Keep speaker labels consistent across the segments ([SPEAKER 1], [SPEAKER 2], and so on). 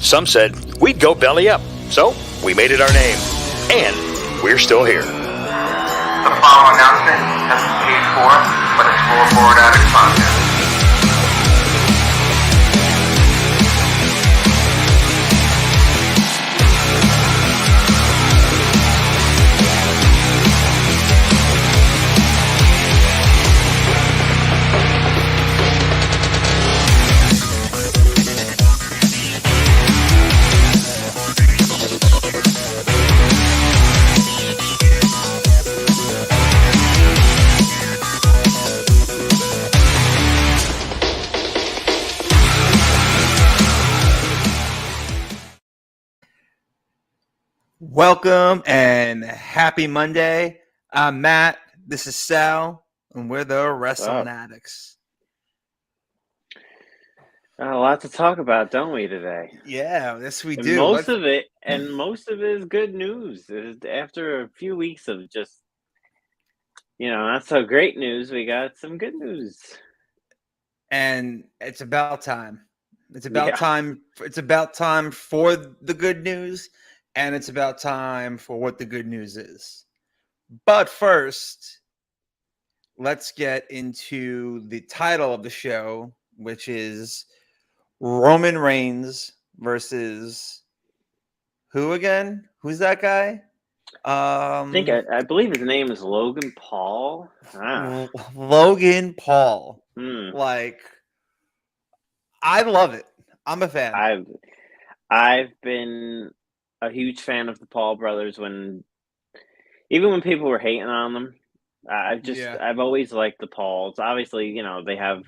[SPEAKER 1] Some said we'd go belly up, so we made it our name. And we're still here.
[SPEAKER 2] The following announcement has been paid for, but it's for Addicts podcast.
[SPEAKER 3] Welcome and happy Monday. I'm Matt. This is Sal, and we're the Rasslin Addicts.
[SPEAKER 4] A lot to talk about, don't we, today?
[SPEAKER 3] Yeah, yes, we
[SPEAKER 4] And
[SPEAKER 3] do.
[SPEAKER 4] most of it is good news. After a few weeks of just, not so great news, we got some good news.
[SPEAKER 3] And it's about time. It's about time. It's about time for the good news. And it's about time for what the good news is. But first, let's get into the title of the show, which is Roman Reigns versus who again? Who's that guy?
[SPEAKER 4] I believe his name is Logan Paul.
[SPEAKER 3] Logan Paul.
[SPEAKER 4] Hmm.
[SPEAKER 3] Like, I love it. I'm a fan.
[SPEAKER 4] I've been a huge fan of the Paul brothers even when people were hating on them. I've always liked the Pauls. Obviously, they have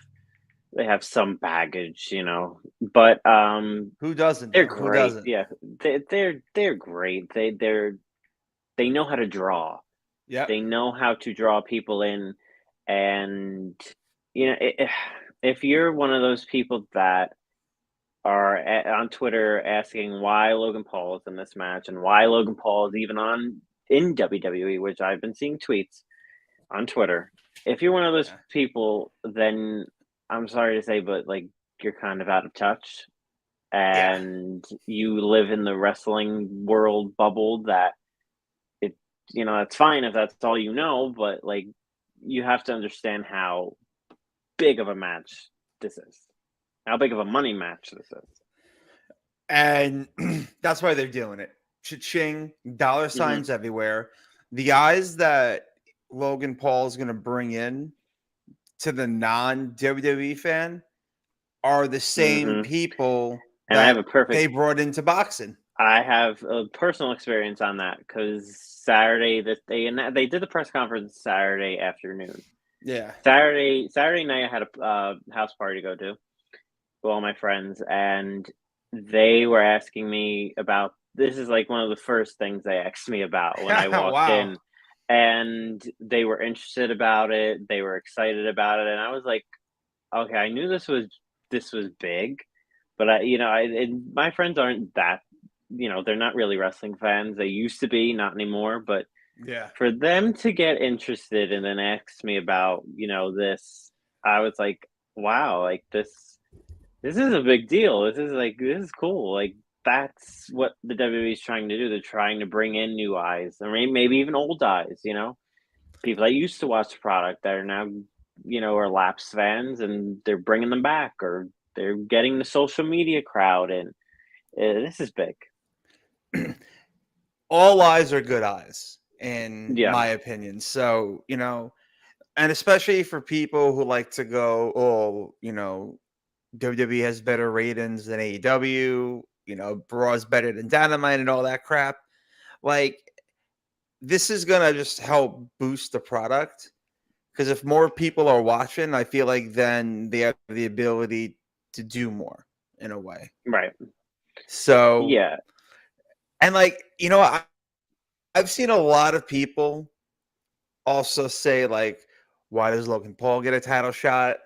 [SPEAKER 4] some baggage, but
[SPEAKER 3] who doesn't?
[SPEAKER 4] They're
[SPEAKER 3] Who
[SPEAKER 4] great.
[SPEAKER 3] doesn't?
[SPEAKER 4] Yeah, they're great. They know how to draw.
[SPEAKER 3] Yeah,
[SPEAKER 4] they know how to draw people in, and if you're one of those people that are on Twitter asking why Logan Paul is in this match and why Logan Paul is even in WWE, which I've been seeing tweets on Twitter. If you're one of those people, then I'm sorry to say, but you're kind of out of touch, and you live in the wrestling world bubble that it's fine if that's all you know, but you have to understand how big of a match this is. How big of a money match this is.
[SPEAKER 3] And that's why they're doing it. Cha-ching, dollar signs everywhere. The eyes that Logan Paul is going to bring in to the non-WWE fan are the same people
[SPEAKER 4] and I have
[SPEAKER 3] they brought into boxing.
[SPEAKER 4] I have a personal experience on that because Saturday they did the press conference Saturday afternoon.
[SPEAKER 3] Yeah.
[SPEAKER 4] Saturday night I had a house party to go to. All my friends, and they were asking me about this. Is one of the first things they asked me about when I walked in, and they were interested about it. They were excited about it, and I was like, okay, I knew this was big, but my friends aren't that, they're not really wrestling fans. They used to be, not anymore, but for them to get interested and then ask me about this, I was like, wow, this is a big deal. This is cool. That's what the WWE is trying to do. They're trying to bring in new eyes, or maybe even old eyes. People that used to watch the product that are now, are lapsed fans, and they're bringing them back, or they're getting the social media crowd in. This is big.
[SPEAKER 3] All eyes are good eyes, in my opinion. So and especially for people who like to go, WWE has better ratings than AEW, Raw's better than Dynamite and all that crap. This is going to just help boost the product, because if more people are watching, I feel like then they have the ability to do more in a way.
[SPEAKER 4] Right.
[SPEAKER 3] So,
[SPEAKER 4] yeah.
[SPEAKER 3] And I've seen a lot of people also say why does Logan Paul get a title shot?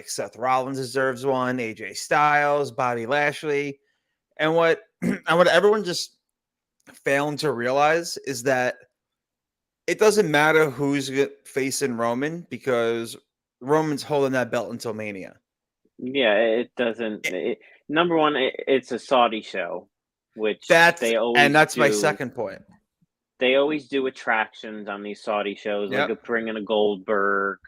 [SPEAKER 3] Seth Rollins deserves one, AJ Styles, Bobby Lashley. And what everyone just failing to realize is that it doesn't matter who's facing Roman, because Roman's holding that belt until Mania.
[SPEAKER 4] Yeah, it doesn't. number one, it's a Saudi show, which
[SPEAKER 3] That's
[SPEAKER 4] do.
[SPEAKER 3] my second point.
[SPEAKER 4] They always do attractions on these Saudi shows,
[SPEAKER 3] Yep.
[SPEAKER 4] like bringing a Goldberg,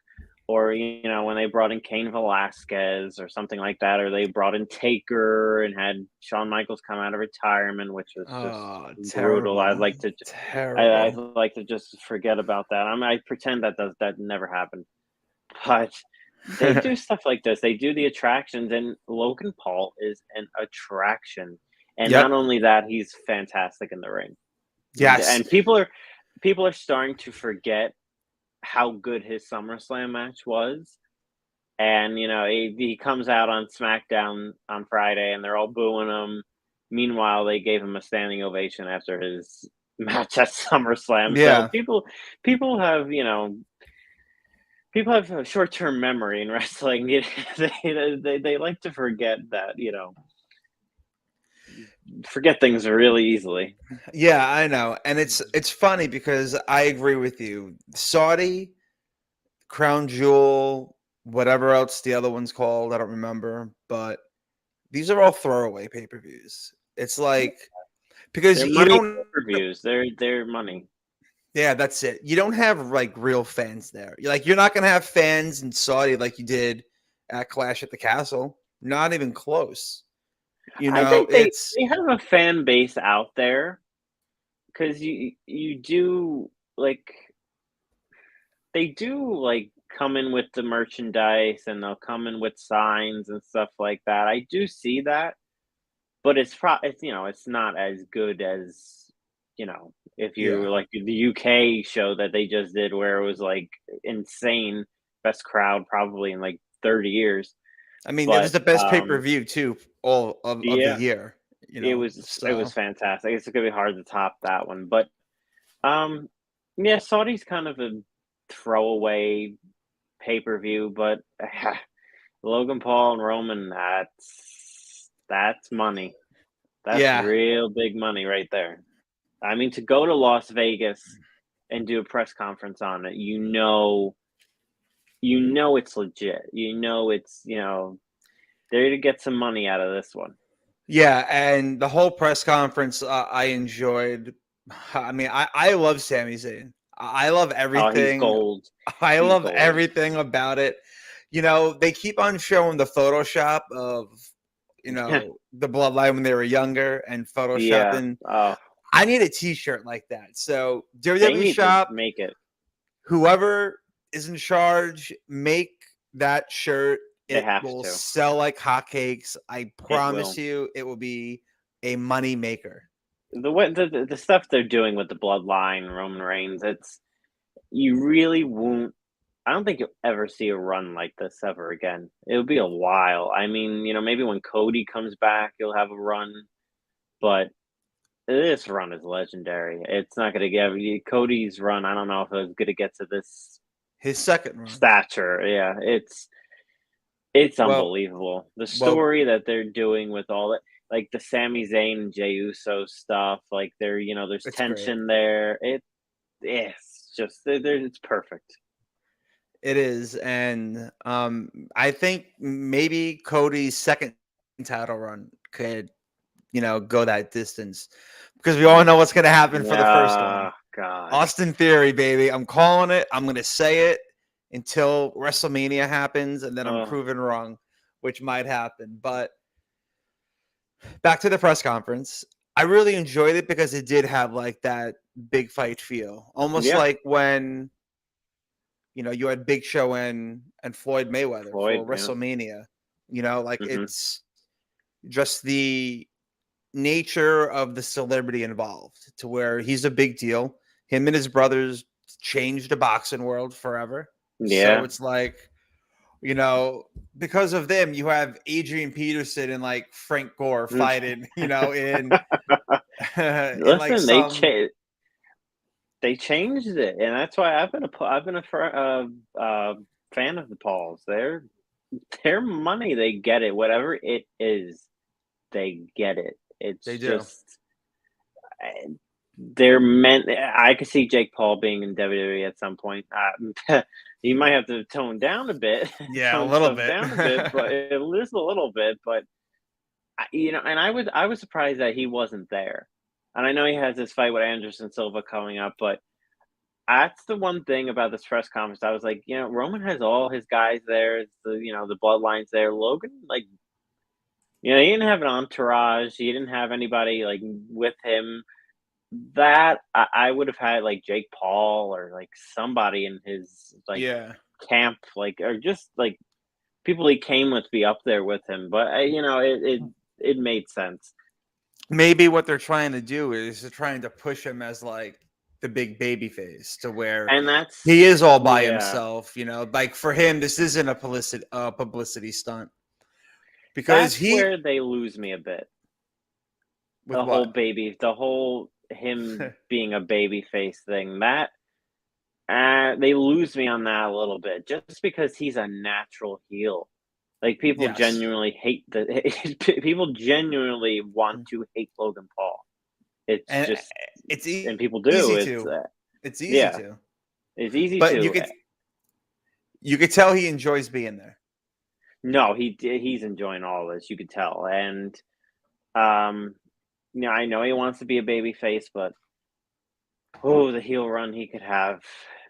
[SPEAKER 4] or when they brought in Cain Velasquez or something like that, or they brought in Taker and had Shawn Michaels come out of retirement, which was just brutal. I'd like to just forget about that. I pretend that never happened, but they do stuff like this. They do the attractions, and Logan Paul is an attraction. And
[SPEAKER 3] Yep.
[SPEAKER 4] not only that, he's fantastic in the ring.
[SPEAKER 3] Yes.
[SPEAKER 4] And people are starting to forget how good his SummerSlam match was. And he comes out on SmackDown on Friday, and they're all booing him. Meanwhile, they gave him a standing ovation after his match at SummerSlam.
[SPEAKER 3] Yeah.
[SPEAKER 4] So people have a short-term memory in wrestling. They like to forget that, forget things really easily.
[SPEAKER 3] Yeah, I know. And it's funny because I agree with you. Saudi, Crown Jewel, whatever else the other one's called, I don't remember, but these are all throwaway pay-per-views. It's like because
[SPEAKER 4] They're
[SPEAKER 3] you
[SPEAKER 4] money
[SPEAKER 3] don't
[SPEAKER 4] pay-per-views. They're money.
[SPEAKER 3] Yeah, that's it. You don't have like real fans there. You're not gonna have fans in Saudi like you did at Clash at the Castle. Not even close.
[SPEAKER 4] I think they have a fan base out there because you do like they do like come in with the merchandise and they'll come in with signs and stuff like that. I do see that, but it's not as good as if you like the UK show that they just did where it was like insane, best crowd probably in like 30 years.
[SPEAKER 3] I mean, it was the best pay-per-view too, all of the year.
[SPEAKER 4] It was fantastic. It's gonna be hard to top that one, but Saudi's kind of a throwaway pay-per-view, but Logan Paul and Roman, that's money. That's real big money right there. I mean, to go to Las Vegas and do a press conference on it, it's legit. It's they're to get some money out of this one.
[SPEAKER 3] Yeah, and the whole press conference I enjoyed. I mean, I love Sami Zayn. I love everything.
[SPEAKER 4] Oh, he's gold.
[SPEAKER 3] I love everything about it. They keep on showing the Photoshop of the bloodline when they were younger and photoshopping.
[SPEAKER 4] Yeah.
[SPEAKER 3] I need a T-shirt like that. So WWE shop,
[SPEAKER 4] make it.
[SPEAKER 3] Whoever is in charge, make that shirt.
[SPEAKER 4] It will
[SPEAKER 3] sell like hotcakes. I promise you, it will be a money maker.
[SPEAKER 4] The stuff they're doing with the bloodline, Roman Reigns, you really won't. I don't think you'll ever see a run like this ever again. It'll be a while. I mean, maybe when Cody comes back, you'll have a run, but this run is legendary. It's not going to get Cody's run. I don't know if it's going to get to
[SPEAKER 3] his second run
[SPEAKER 4] stature. Yeah, it's unbelievable. The story that they're doing with all that, like the Sami Zayn and Jey Uso stuff, like there's tension there. It's just it's perfect.
[SPEAKER 3] It is, and I think maybe Cody's second title run could, go that distance because we all know what's going to happen for the first one.
[SPEAKER 4] God.
[SPEAKER 3] Austin Theory, baby. I'm calling it. I'm going to say it until WrestleMania happens, and then I'm proven wrong, which might happen. But back to the press conference. I really enjoyed it because it did have like that big fight feel, almost like when you had Big Show and Floyd Mayweather for WrestleMania. It's just the nature of the celebrity involved to where he's a big deal. Him and his brothers changed the boxing world forever.
[SPEAKER 4] Yeah.
[SPEAKER 3] So it's like, because of them, you have Adrian Peterson and like Frank Gore fighting, in
[SPEAKER 4] listen, they changed it, and that's why I've been a fan of the Pauls. Their money, they get it. Whatever it is, they get it. They're meant. I could see Jake Paul being in WWE at some point. He might have to tone down a bit.
[SPEAKER 3] Yeah, a little bit.
[SPEAKER 4] down a bit, but at least a little bit. But and I was surprised that he wasn't there. And I know he has this fight with Anderson Silva coming up, but that's the one thing about this press conference. I was like, Roman has all his guys there. It's the bloodlines there. Logan, like, he didn't have an entourage. He didn't have anybody like with him. That I would have had like Jake Paul or like somebody in his like camp, like, or just like people he came with be up there with him. But it made sense.
[SPEAKER 3] Maybe what they're trying to do is they're trying to push him as like the big baby face to where
[SPEAKER 4] And
[SPEAKER 3] he is all by himself. Like for him, this isn't a publicity stunt because
[SPEAKER 4] that's where they lose me a bit. The whole him being a baby face thing, that they lose me on that a little bit, just because he's a natural heel. Like people genuinely hate people genuinely want to hate Logan Paul. It's and people do.
[SPEAKER 3] It's easy to.
[SPEAKER 4] It's easy
[SPEAKER 3] but
[SPEAKER 4] to.
[SPEAKER 3] You could tell he enjoys being there.
[SPEAKER 4] No, he's enjoying all this. You could tell, and I know he wants to be a baby face, but the heel run he could have,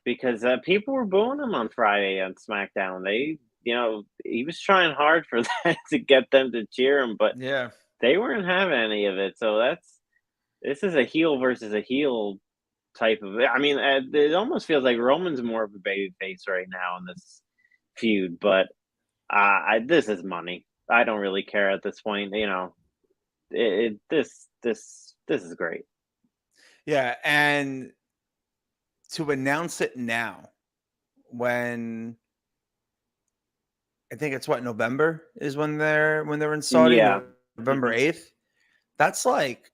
[SPEAKER 4] because people were booing him on Friday on SmackDown. He was trying hard for that to get them to cheer him, but they weren't having any of it. So this is a heel versus a heel type of. I mean, it almost feels like Roman's more of a baby face right now in this feud, but this is money. I don't really care at this point. This is great.
[SPEAKER 3] Yeah, and to announce it now, when I think it's November is when they're in Saudi.
[SPEAKER 4] Yeah.
[SPEAKER 3] November 8th. That's like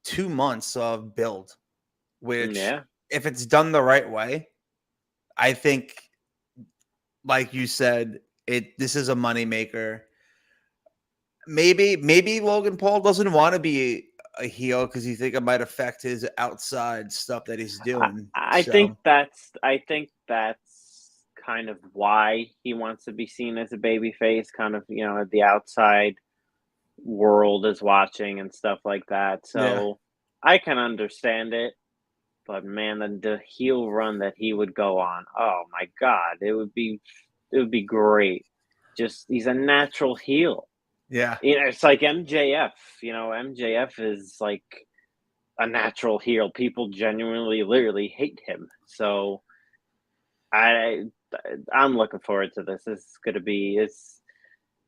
[SPEAKER 3] 2 months of build, which if it's done the right way, I think, like you said, this is a moneymaker. Maybe Logan Paul doesn't want to be a heel because you think it might affect his outside stuff that he's doing.
[SPEAKER 4] I think that's kind of why he wants to be seen as a baby face, kind of, the outside world is watching and stuff like that. So I can understand it, but man, the heel run that he would go on, oh my God, it would be great. Just, he's a natural heel.
[SPEAKER 3] Yeah.
[SPEAKER 4] It's like MJF, MJF is like a natural heel. People genuinely, literally hate him. So I'm looking forward to this. This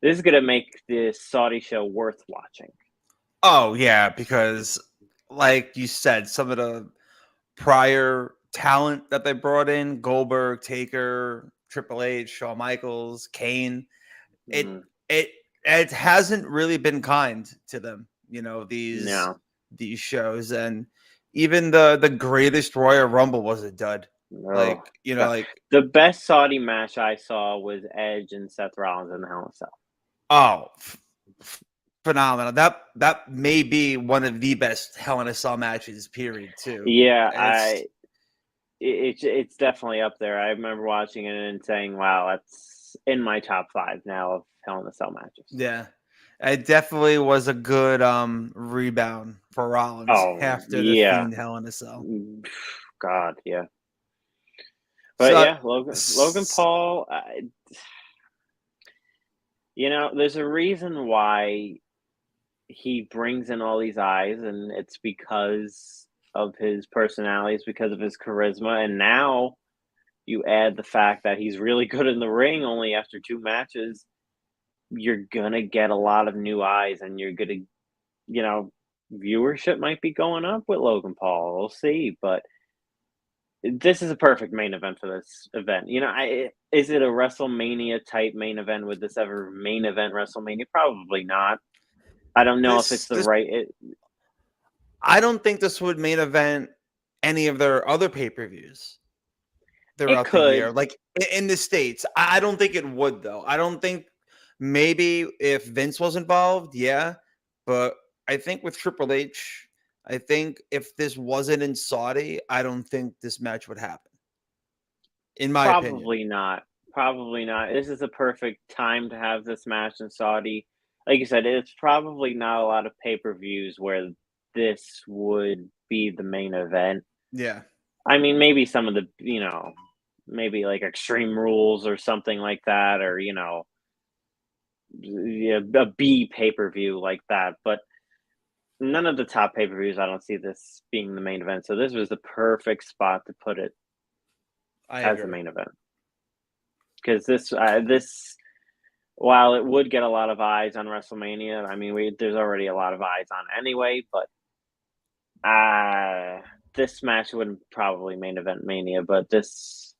[SPEAKER 4] is gonna make this Saudi show worth watching.
[SPEAKER 3] Oh yeah, because like you said, some of the prior talent that they brought in, Goldberg, Taker, Triple H, Shawn Michaels, Kane, it hasn't really been kind to them, these shows, and even the greatest Royal Rumble was a dud. Like
[SPEAKER 4] the best Saudi match I saw was Edge and Seth Rollins in the Hell in a Cell.
[SPEAKER 3] Oh, phenomenal! That may be one of the best Hell in a Cell matches, period. Too.
[SPEAKER 4] Yeah, it's definitely up there. I remember watching it and saying, "Wow, that's in my top 5 now of Hell in a Cell matches."
[SPEAKER 3] Yeah, it definitely was a good rebound for Rollins after the Fiend Hell in a Cell.
[SPEAKER 4] God, yeah. But Logan Paul, there's a reason why he brings in all these eyes, and it's because of his personality, it's because of his charisma, and now you add the fact that he's really good in the ring only after 2 matches, you're gonna get a lot of new eyes, and you're gonna, viewership might be going up with Logan Paul. We'll see, but this is a perfect main event for this event. Is it a WrestleMania type main event? Would this ever main event WrestleMania? Probably not. I don't know if it's the right.
[SPEAKER 3] I don't think this would main event any of their other pay-per-views throughout the year. Like in the States, I don't think it would, though. I don't think, maybe if Vince was involved, but I think with Triple H, I think if this wasn't in Saudi, I don't think this match would happen. In my opinion.
[SPEAKER 4] Probably not. This is a perfect time to have this match in Saudi. like you said, it's probably not a lot of pay-per-views where this would be the main event.
[SPEAKER 3] Yeah.
[SPEAKER 4] I mean, maybe some of the, maybe like Extreme Rules or something like that, or yeah, a B pay-per-view like that. But none of the top pay-per-views, I don't see this being the main event. So this was the perfect spot to put it
[SPEAKER 3] I
[SPEAKER 4] as the
[SPEAKER 3] agree.
[SPEAKER 4] main event. Because this, while it would get a lot of eyes on WrestleMania, I mean, there's already a lot of eyes on anyway. But this match wouldn't probably main event Mania, but this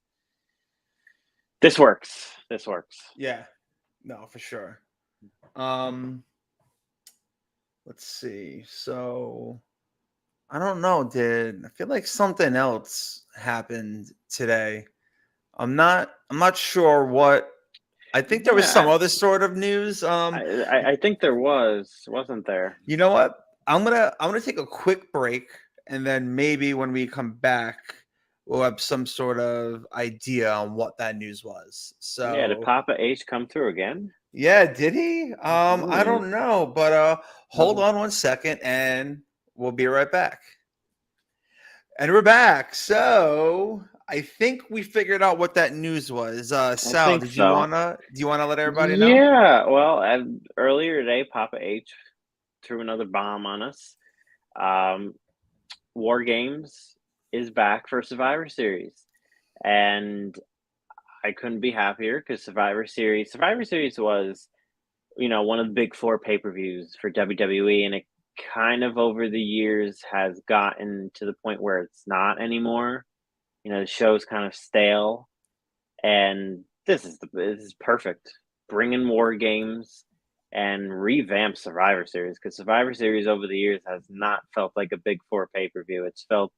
[SPEAKER 4] works. This works.
[SPEAKER 3] Yeah. No, for sure. Let's see. So I don't know, I feel like something else happened today. I'm not sure what. I think there was some
[SPEAKER 4] Yeah,
[SPEAKER 3] other sort of news.
[SPEAKER 4] I think there wasn't there?
[SPEAKER 3] You know what? I'm gonna take a quick break, and then maybe when we come back, we'll have some sort of idea on what that news was.
[SPEAKER 4] Yeah, did
[SPEAKER 3] So
[SPEAKER 4] Papa H come through again?
[SPEAKER 3] yeah, did he? I
[SPEAKER 4] Hmm.
[SPEAKER 3] don't know, but hold on one second, and we'll be right back. And we're back. So I think we figured out what that news was.
[SPEAKER 4] I
[SPEAKER 3] Sal,
[SPEAKER 4] think so.
[SPEAKER 3] do you wanna let everybody know?
[SPEAKER 4] Yeah, well, earlier today, Papa H threw another bomb on us. Um, War Games is back for Survivor Series, and I couldn't be happier because Survivor Series was, one of the big four pay-per-views for WWE, and it kind of over the years has gotten to the point where it's not anymore. The show's kind of stale, and this is perfect. Bring in War Games and revamp Survivor Series, because Survivor Series over the years has not felt like a big four pay-per-view. It's felt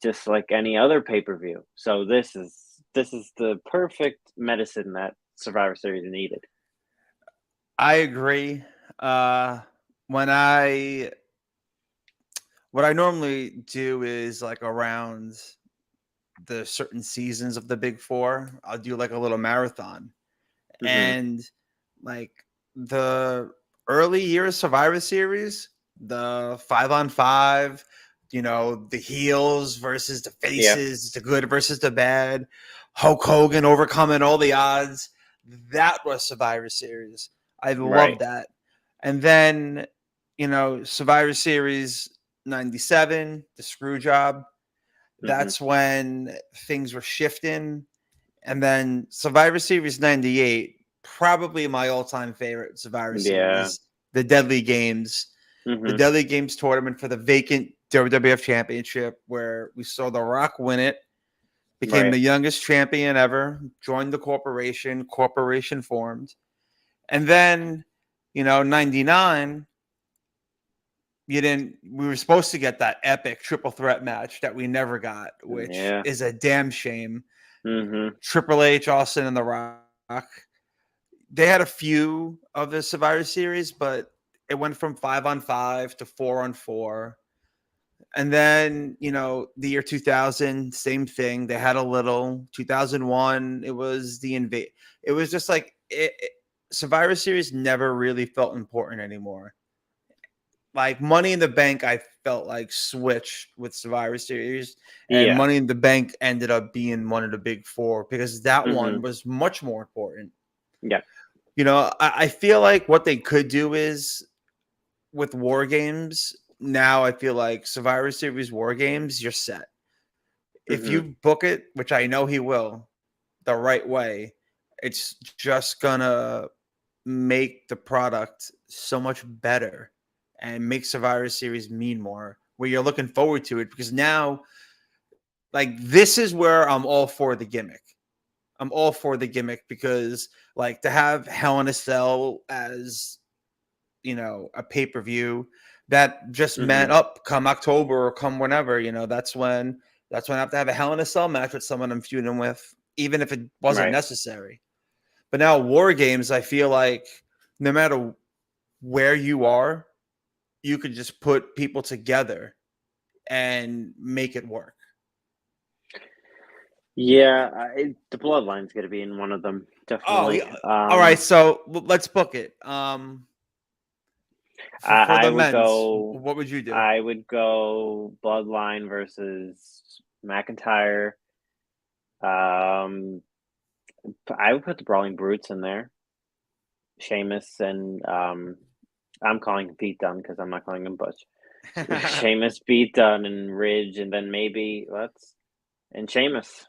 [SPEAKER 4] just like any other pay-per-view. So this is the perfect medicine that Survivor Series needed.
[SPEAKER 3] I agree. When I what I normally do is like around the certain seasons of the Big Four, I'll do like a little marathon.
[SPEAKER 4] Hmm.
[SPEAKER 3] And like the early years Survivor Series, the 5-on-5, the heels versus the
[SPEAKER 4] Yeah,
[SPEAKER 3] faces, the good versus the bad, Hulk Hogan overcoming all the odds. That was Survivor Series. I love
[SPEAKER 4] right.
[SPEAKER 3] that. And then, Survivor Series 97, the screw job.
[SPEAKER 4] Hmm.
[SPEAKER 3] That's when things were shifting. And then Survivor Series 98, probably my all-time favorite Survivor
[SPEAKER 4] Yeah.
[SPEAKER 3] Series, the Deadly Games. The
[SPEAKER 4] Hmm.
[SPEAKER 3] Deadly Games tournament for the vacant WWF Championship, where we saw The Rock win it, became
[SPEAKER 4] Right.
[SPEAKER 3] the youngest champion ever, joined the corporation formed. And then, 99, we were supposed to get that epic triple threat match that we never got, which
[SPEAKER 4] Yeah.
[SPEAKER 3] is a damn shame.
[SPEAKER 4] Hmm.
[SPEAKER 3] Triple H, Austin, and The Rock. They had a few of the Survivor Series, but it went from 5-on-5 to 4-on-4. And then, the year 2000, same thing. They had a little. 2001, it was the invade. It was just like Survivor Series never really felt important anymore. Like Money in the Bank, I felt like switched with Survivor Series, and
[SPEAKER 4] Yeah.
[SPEAKER 3] Money in the Bank ended up being one of the big four because that one
[SPEAKER 4] Hmm.
[SPEAKER 3] was much more important.
[SPEAKER 4] Yeah.
[SPEAKER 3] I feel like what they could do is with War Games. Now I feel like Survivor Series War Games, you're set. If
[SPEAKER 4] Hmm.
[SPEAKER 3] you book it, which I know he will, the right way, it's just gonna make the product so much better and make Survivor Series mean more. Where you're looking forward to it because now, like, this is where I'm all for the gimmick. I'm all for the gimmick because, like, to have Hell in a Cell as a pay per view that just meant
[SPEAKER 4] Hmm.
[SPEAKER 3] up come October or come whenever, that's when I have to have a Hell in a Cell match with someone I'm feuding with, even if it wasn't
[SPEAKER 4] Right.
[SPEAKER 3] necessary. But now War Games, I feel like no matter where you are, you could just put people together and make it work.
[SPEAKER 4] Yeah. The Bloodline's going to be in one of them,
[SPEAKER 3] Oh
[SPEAKER 4] definitely.
[SPEAKER 3] yeah. All right, so let's book it. For
[SPEAKER 4] I
[SPEAKER 3] the
[SPEAKER 4] would
[SPEAKER 3] men's,
[SPEAKER 4] go.
[SPEAKER 3] what would you do?
[SPEAKER 4] I would go Bloodline versus McIntyre. Um, I would put the Brawling Brutes in there. Sheamus and I'm calling him Pete Dunne because I'm not calling him Butch. Sheamus, Pete Dunne, and Ridge, and then maybe and Sheamus.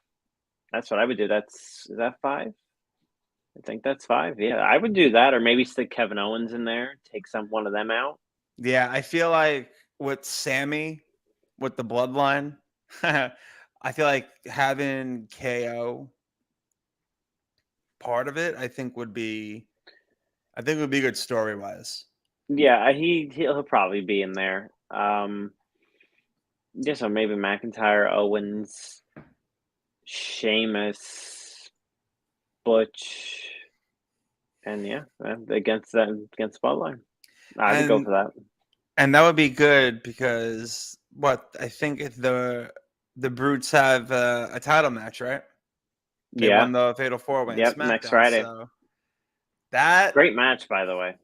[SPEAKER 4] That's what I would do. Is that 5? I think that's 5. Yeah, I would do that, or maybe stick Kevin Owens in there, take one of them out.
[SPEAKER 3] Yeah, I feel like with Sammy, with the bloodline, I feel like having KO part of it, I think would be good story wise.
[SPEAKER 4] Yeah, he'll probably be in there. Yeah, so maybe McIntyre, Owens, Sheamus, Butch, and yeah, against Spotlight. I would go for that.
[SPEAKER 3] And that would be good because I think if the Brutes have a title match, right? They won the Fatal 4-Way in SmackDown.
[SPEAKER 4] Next Friday.
[SPEAKER 3] So that
[SPEAKER 4] great match, by the way.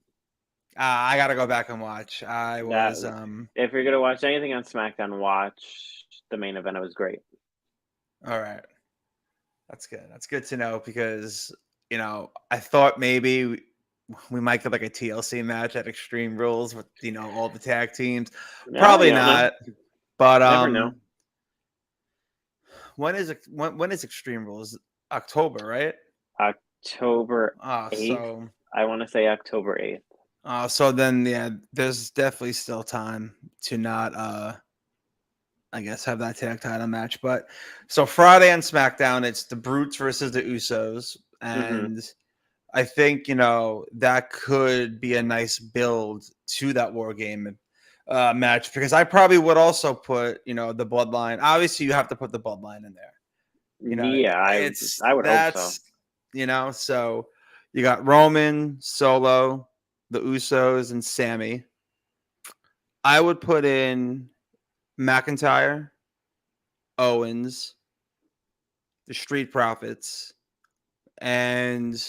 [SPEAKER 3] I got to go back and watch.
[SPEAKER 4] If you're gonna watch anything on SmackDown, watch the main event. It was great.
[SPEAKER 3] All right, that's good. That's good to know because I thought maybe we might get like a TLC match at Extreme Rules with all the tag teams. Probably not. But
[SPEAKER 4] never know.
[SPEAKER 3] When is Extreme Rules? October, right?
[SPEAKER 4] October 8th.
[SPEAKER 3] So
[SPEAKER 4] I want to say October 8th.
[SPEAKER 3] So then, yeah, there's definitely still time to not, I guess, have that tag title match. But so Friday on SmackDown, it's the Brutes versus the Usos, and I think that could be a nice build to that War Game match because I probably would also put the Bloodline. Obviously, you have to put the Bloodline in there.
[SPEAKER 4] I would hope so.
[SPEAKER 3] So you got Roman, Solo, the Usos, and Sammy. I would put in McIntyre, Owens, the Street Profits, and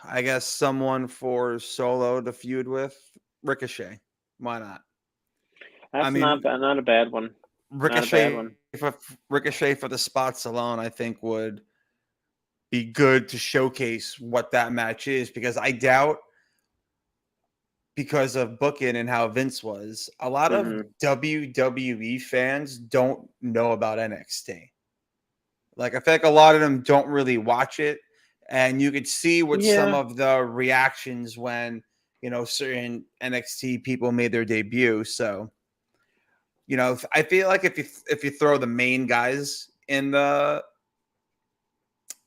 [SPEAKER 3] I guess someone for Solo to feud with. Ricochet. Why not?
[SPEAKER 4] That's not a bad one.
[SPEAKER 3] Ricochet for the spots alone, I think would be good to showcase what that match is because I doubt, because of booking and how Vince was, a lot of WWE fans don't know about NXT. Like, I feel like a lot of them don't really watch it, and you could see what some of the reactions when certain NXT people made their debut. So, I feel like if you throw the main guys in the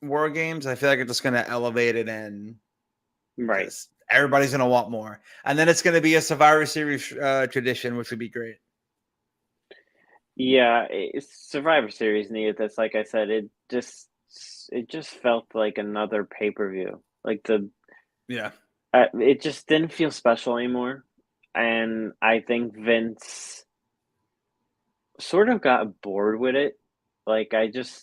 [SPEAKER 3] War Games, I feel like it's just going to elevate it and everybody's going to want more. And then it's going to be a Survivor Series tradition, which would be great.
[SPEAKER 4] Yeah, Survivor Series needed this. Like I said, it just felt like another pay-per-view. Like it just didn't feel special anymore. And I think Vince sort of got bored with it. Like the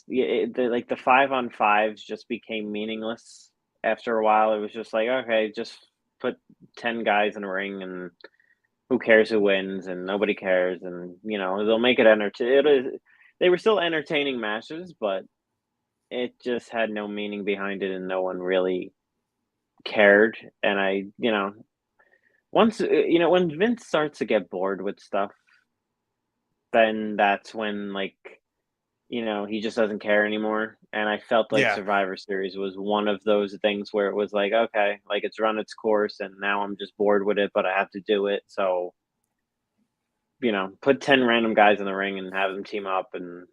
[SPEAKER 4] 5-on-5s just became meaningless after a while. It was just like, okay, just put 10 guys in a ring and who cares who wins, and nobody cares, and they'll make it entertaining. They were still entertaining matches, but it just had no meaning behind it, and no one really cared. And once when Vince starts to get bored with stuff, then that's when he just doesn't care anymore. And I felt like Survivor Series was one of those things where it was like, okay, like it's run its course and now I'm just bored with it, but I have to do it. So, put 10 random guys in the ring and have them team up and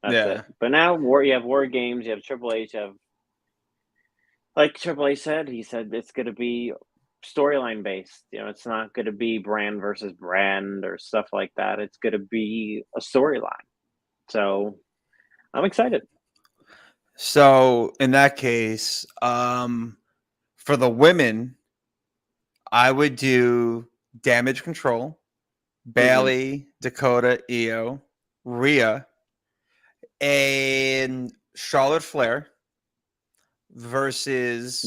[SPEAKER 4] that's it. But now you have War Games, you have Triple H, you have, like Triple H said, he said it's going to be storyline based. It's not going to be brand versus brand or stuff like that. It's going to be a storyline. So I'm excited.
[SPEAKER 3] So in that case, for the women, I would do Damage Control, Bailey, Dakota, Io, Rhea, and Charlotte Flair versus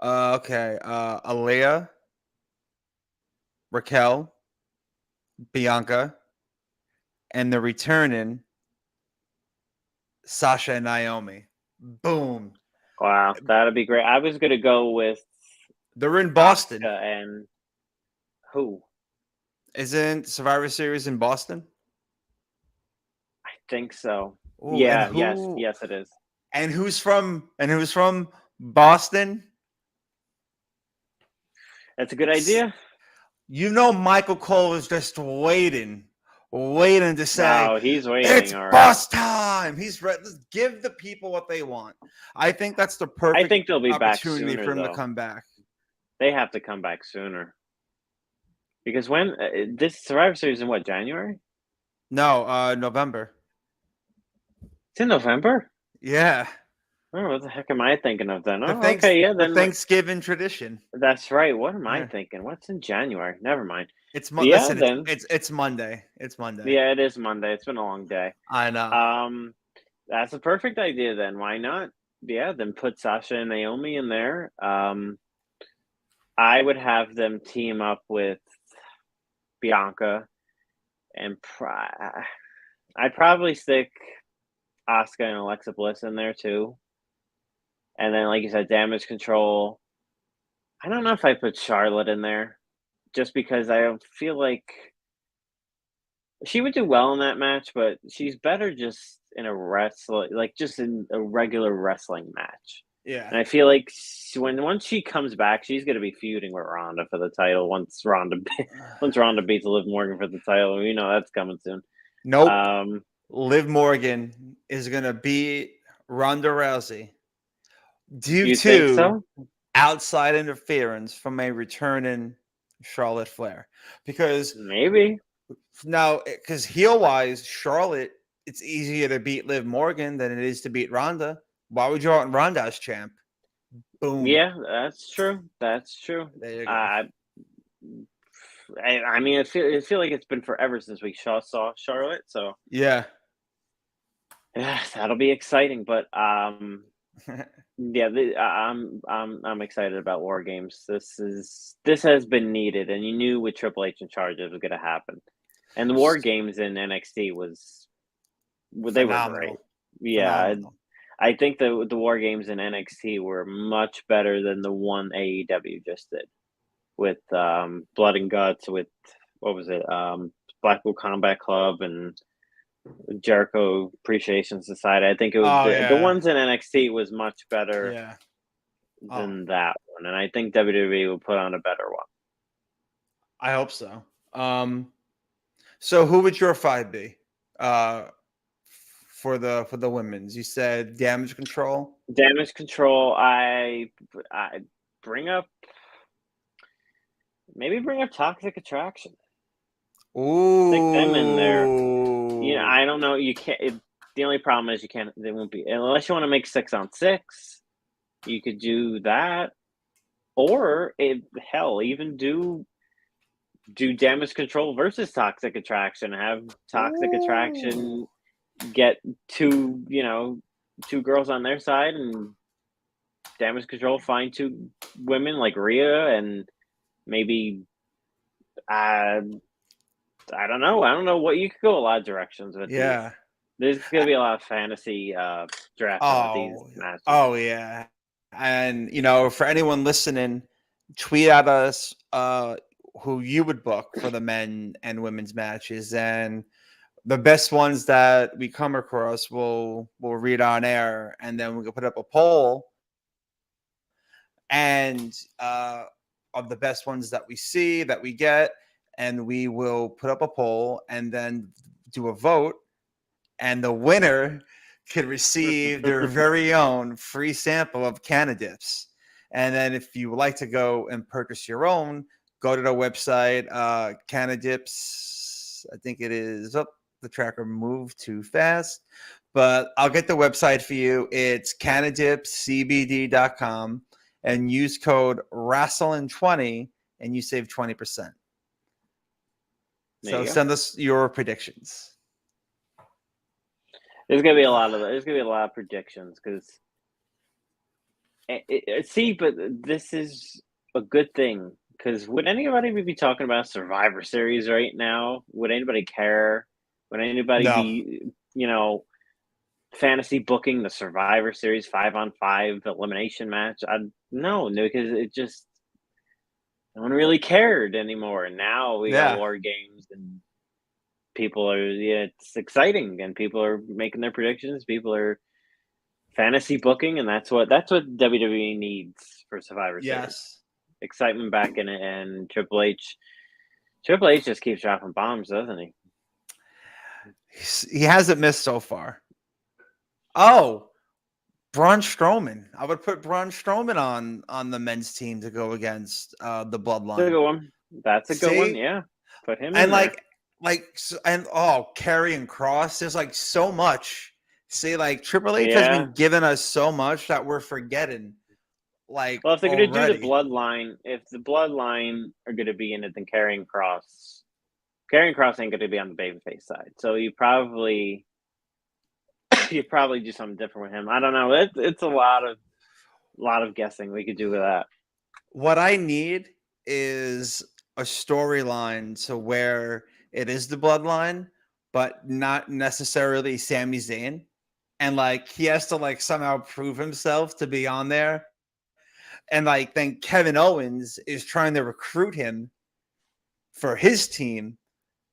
[SPEAKER 3] Okay. Aaliyah, Raquel, Bianca, and the returning Sasha and Naomi. Boom.
[SPEAKER 4] Wow, that'd be great. I was gonna go with
[SPEAKER 3] They're in Boston.
[SPEAKER 4] Asuka and who?
[SPEAKER 3] Isn't Survivor Series in Boston?
[SPEAKER 4] I think so.
[SPEAKER 3] Ooh,
[SPEAKER 4] Yeah, yes, it is.
[SPEAKER 3] and who's from Boston?
[SPEAKER 4] That's a good idea.
[SPEAKER 3] You know Michael Cole is just waiting to say,
[SPEAKER 4] No, he's
[SPEAKER 3] it's
[SPEAKER 4] waiting. All right.
[SPEAKER 3] boss time. He's ready. Let's give the people what they want. I think that's the perfect
[SPEAKER 4] I think they'll be back
[SPEAKER 3] opportunity
[SPEAKER 4] sooner,
[SPEAKER 3] for him
[SPEAKER 4] though.
[SPEAKER 3] to come back.
[SPEAKER 4] They have to come back sooner because when this Survivor Series in what, January?
[SPEAKER 3] No, November.
[SPEAKER 4] It's in November.
[SPEAKER 3] Yeah.
[SPEAKER 4] Oh, what the heck am I thinking of then?
[SPEAKER 3] The
[SPEAKER 4] Oh, okay, yeah,
[SPEAKER 3] the
[SPEAKER 4] then
[SPEAKER 3] Thanksgiving tradition.
[SPEAKER 4] that's right. What am I
[SPEAKER 3] Yeah.
[SPEAKER 4] thinking? What's in January? Never mind.
[SPEAKER 3] It's
[SPEAKER 4] Yeah,
[SPEAKER 3] listen,
[SPEAKER 4] then.
[SPEAKER 3] it's Monday. It's Monday.
[SPEAKER 4] Yeah, it is Monday. It's been a long day.
[SPEAKER 3] I know.
[SPEAKER 4] That's a perfect idea then. Why not? Yeah, then put Sasha and Naomi in there. I would have them team up with Bianca and I'd probably stick Asuka and Alexa Bliss in there too. And then, like you said, Damage Control. I don't know if I put Charlotte in there just because I feel like she would do well in that match, but she's better just in just in a regular wrestling match.
[SPEAKER 3] Yeah.
[SPEAKER 4] And I feel like once she comes back, she's going to be feuding with Ronda for the title. Once Ronda beats Liv Morgan for the title, you know that's coming soon.
[SPEAKER 3] Nope. Liv Morgan is gonna beat Ronda Rousey due
[SPEAKER 4] think
[SPEAKER 3] to
[SPEAKER 4] so?
[SPEAKER 3] outside interference from a returning Charlotte Flair. Because
[SPEAKER 4] Maybe.
[SPEAKER 3] now, because heel wise, Charlotte, it's easier to beat Liv Morgan than it is to beat Ronda. Why would you want Ronda as champ? Boom.
[SPEAKER 4] Yeah, that's true. That's true.
[SPEAKER 3] There you go.
[SPEAKER 4] I mean, I feel like it's been forever since we saw Charlotte, so
[SPEAKER 3] Yeah.
[SPEAKER 4] yeah, that'll be exciting. But yeah, I'm excited about War Games. This has been needed, and you knew with Triple H in charge it was going to happen. And the War Games in NXT they were great. Yeah,
[SPEAKER 3] Phenomenal.
[SPEAKER 4] I think the War Games in NXT were much better than the one AEW just did with Blood and Guts, with what was it, Blackpool Combat Club and Jericho Appreciation Society. I think it was the ones in NXT was much better than that one, and I think WWE will put on a better one.
[SPEAKER 3] I hope so. So who would your 5 be? For the women's, you said Damage Control.
[SPEAKER 4] Damage Control. I bring up Toxic Attraction.
[SPEAKER 3] Ooh,
[SPEAKER 4] stick them in there. You know, I don't know. You can't. The only problem is you can't. They won't be unless you want to make 6-on-6. You could do that, or even do Damage Control versus Toxic Attraction. Have Toxic Attraction get two girls on their side, and Damage Control find 2 women like Rhea, and maybe I don't know. I don't know what you could go a lot of directions with.
[SPEAKER 3] Yeah,
[SPEAKER 4] there's gonna be a lot of fantasy drafting with these matches.
[SPEAKER 3] Oh yeah, and for anyone listening, tweet at us who you would book for the men and women's matches, and the best ones that we come across we'll read on air, and then we can put up a poll and of the best ones that we see that we get, and we will put up a poll and then do a vote, and the winner could receive their very own free sample of Canadips. And then if you would like to go and purchase your own, go to the website, Canadips. I think it is up. The tracker moved too fast, but I'll get the website for you. It's CanadipsCBD.com, and use code Rasslin20 and you save 20%. So send us your predictions.
[SPEAKER 4] There's gonna be a lot of predictions because See, but this is a good thing because would anybody be talking about Survivor Series right now? Would anybody care? Would anybody
[SPEAKER 3] No.
[SPEAKER 4] be, fantasy booking the Survivor Series 5-on-5 elimination match? No, because it just no one really cared anymore. Now we got
[SPEAKER 3] Yeah.
[SPEAKER 4] war games and people are it's exciting and people are making their predictions. People are fantasy booking, and that's what WWE needs for Survivor Series.
[SPEAKER 3] Yes.
[SPEAKER 4] Excitement back in it, and Triple H just keeps dropping bombs, doesn't he?
[SPEAKER 3] He hasn't missed so far. Oh, Braun Strowman. I would put Braun Strowman on the men's team to go against the
[SPEAKER 4] That's a
[SPEAKER 3] Bloodline.
[SPEAKER 4] good one. That's a good one.
[SPEAKER 3] See?
[SPEAKER 4] Yeah, put him
[SPEAKER 3] And
[SPEAKER 4] in there.
[SPEAKER 3] Karrion Kross. There's like so much. See, like Triple H has
[SPEAKER 4] Yeah.
[SPEAKER 3] been giving us so much that we're forgetting. Like,
[SPEAKER 4] Well, if they're going to do
[SPEAKER 3] already.
[SPEAKER 4] the Bloodline, if the Bloodline are going to be in it, then Karrion Kross ain't going to be on the babyface side. So you probably do something different with him. I don't know. It's a lot of guessing we could do with that.
[SPEAKER 3] What I need is a storyline to where it is the Bloodline, but not necessarily Sami Zayn. And like he has to like somehow prove himself to be on there. And like then Kevin Owens is trying to recruit him for his team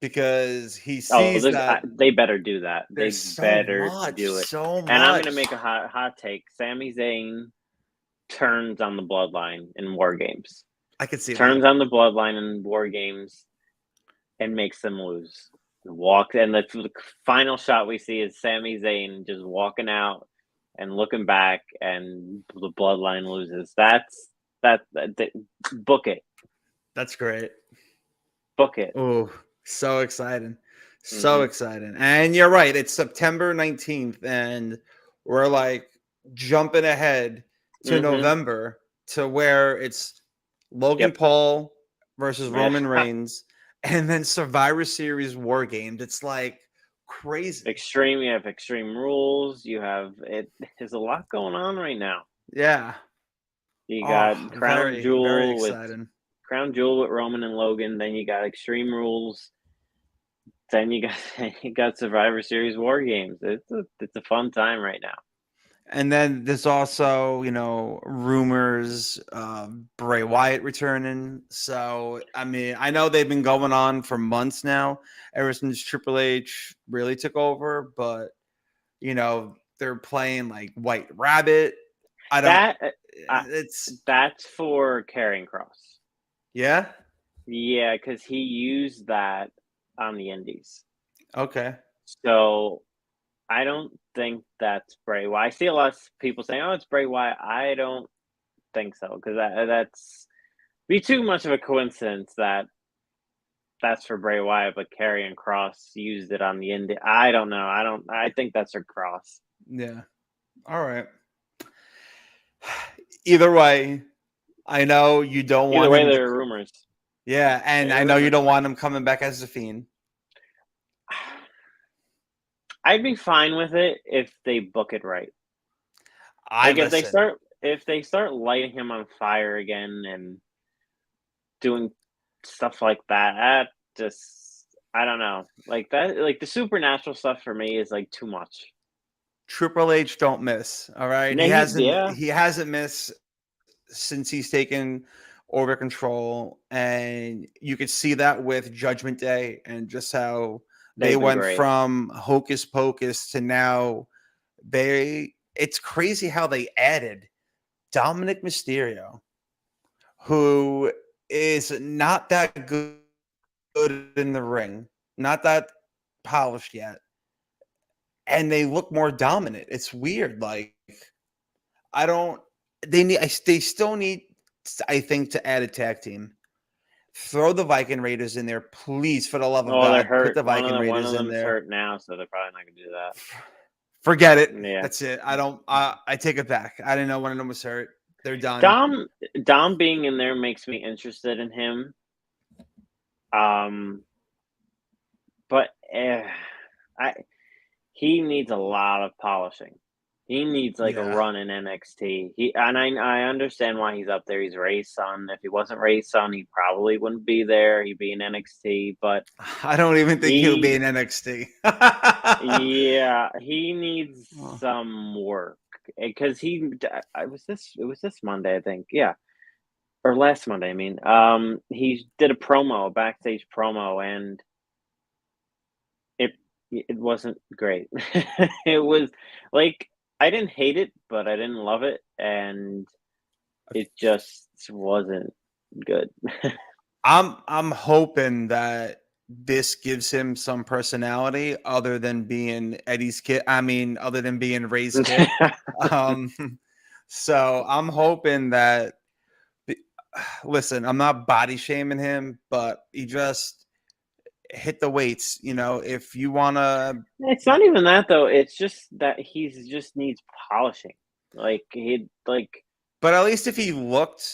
[SPEAKER 3] because he sees that
[SPEAKER 4] they better do that. They better do it.
[SPEAKER 3] So much.
[SPEAKER 4] And I'm going to make a hot take. Sami Zayn turns on the Bloodline in War Games.
[SPEAKER 3] I could see
[SPEAKER 4] turns
[SPEAKER 3] that.
[SPEAKER 4] on the Bloodline in War Games and makes them lose. And the final shot we see is Sami Zayn just walking out and looking back, and the Bloodline loses. Book it.
[SPEAKER 3] That's great.
[SPEAKER 4] Book it.
[SPEAKER 3] Oh, so exciting. So exciting. And you're right. It's September 19th, and we're like jumping ahead to November to where it's Logan Paul versus Roman Reigns, and then Survivor Series War Games. It's like crazy.
[SPEAKER 4] You have Extreme Rules. You have it. There's a lot going on right now.
[SPEAKER 3] Yeah.
[SPEAKER 4] You got Crown Jewel with Roman and Logan. Then you got Extreme Rules. Then you got Survivor Series War Games. It's a fun time right now.
[SPEAKER 3] And then there's also, rumors of Bray Wyatt returning. So, I mean, I know they've been going on for months now, ever since Triple H really took over. But, they're playing like White Rabbit.
[SPEAKER 4] That's for Karrion Kross.
[SPEAKER 3] Yeah?
[SPEAKER 4] Yeah, because he used that on the Indies.
[SPEAKER 3] Okay.
[SPEAKER 4] So I don't think that's Bray Wyatt. I see a lot of people saying, "Oh, it's Bray Wyatt." I don't think so because that's be too much of a coincidence that that's for Bray Wyatt, but Karrion Kross used it on the Indie. I don't know. I think that's for Kross.
[SPEAKER 3] Yeah. All right. Either way, I know you don't want.
[SPEAKER 4] Either way, there are rumors.
[SPEAKER 3] Yeah, and I know you don't want him coming back as the Fiend.
[SPEAKER 4] I'd be fine with it if they book it right. If they start lighting him on fire again and doing stuff like that, I don't know. Like that, like the supernatural stuff for me is like too much.
[SPEAKER 3] Triple H don't miss. All right.
[SPEAKER 4] No,
[SPEAKER 3] he hasn't missed since he's taken over control, and you could see that with Judgment Day and just how they went from hocus pocus to now it's crazy how they added Dominik Mysterio, who is not that good in the ring, not that polished yet, and they look more dominant. It's weird. Like they still need, I think, to add a tag team. Throw the Viking Raiders in there, please, for the love of God.
[SPEAKER 4] They're hurt.
[SPEAKER 3] Put the Viking Raiders
[SPEAKER 4] one of
[SPEAKER 3] in there.
[SPEAKER 4] hurt now, so they're probably not going to do that.
[SPEAKER 3] Forget it.
[SPEAKER 4] Yeah.
[SPEAKER 3] That's it. I take it back. I didn't know one of them was hurt. They're done.
[SPEAKER 4] Dom being in there makes me interested in him. But he needs a lot of polishing. He needs like a
[SPEAKER 3] Yeah.
[SPEAKER 4] run in NXT. I understand why he's up there. He's Ray's son. If he wasn't Ray's son, he probably wouldn't be there. He'd be in NXT. But
[SPEAKER 3] I don't even think he'll be
[SPEAKER 4] he,
[SPEAKER 3] in NXT.
[SPEAKER 4] yeah, he needs
[SPEAKER 3] Oh.
[SPEAKER 4] some work because it was this Monday, I think. Yeah, or last Monday. I mean, he did a backstage promo, and it wasn't great. It was like I didn't hate it, but I didn't love it, and it just wasn't good.
[SPEAKER 3] I'm hoping that this gives him some personality other than being Eddie's kid. I mean, other than being Ray's kid. Um, so I'm hoping that. Listen, I'm not body shaming him, but he just hit the weights. You know, if you want to,
[SPEAKER 4] It's not even that though. It's just that he's just needs polishing.
[SPEAKER 3] but at least if he looked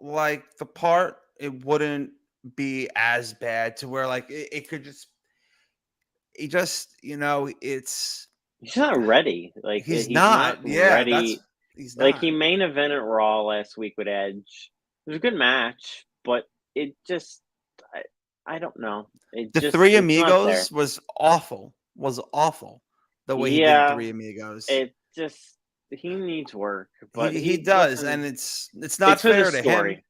[SPEAKER 3] like the part, it wouldn't be as bad to where like it could just. He just, it's
[SPEAKER 4] he's not ready. Like
[SPEAKER 3] he's
[SPEAKER 4] he's not
[SPEAKER 3] not. Yeah,
[SPEAKER 4] ready.
[SPEAKER 3] he's
[SPEAKER 4] Like
[SPEAKER 3] not.
[SPEAKER 4] he main evented Raw last week with Edge. It was a good match, but it just I don't know.
[SPEAKER 3] The Three
[SPEAKER 4] It's not there.
[SPEAKER 3] Amigos was awful. Was awful. The way he did the
[SPEAKER 4] Yeah,
[SPEAKER 3] Three Amigos.
[SPEAKER 4] it just he needs work, but
[SPEAKER 3] He does,
[SPEAKER 4] listen,
[SPEAKER 3] and it's not
[SPEAKER 4] it's for the
[SPEAKER 3] fair to him.
[SPEAKER 4] story.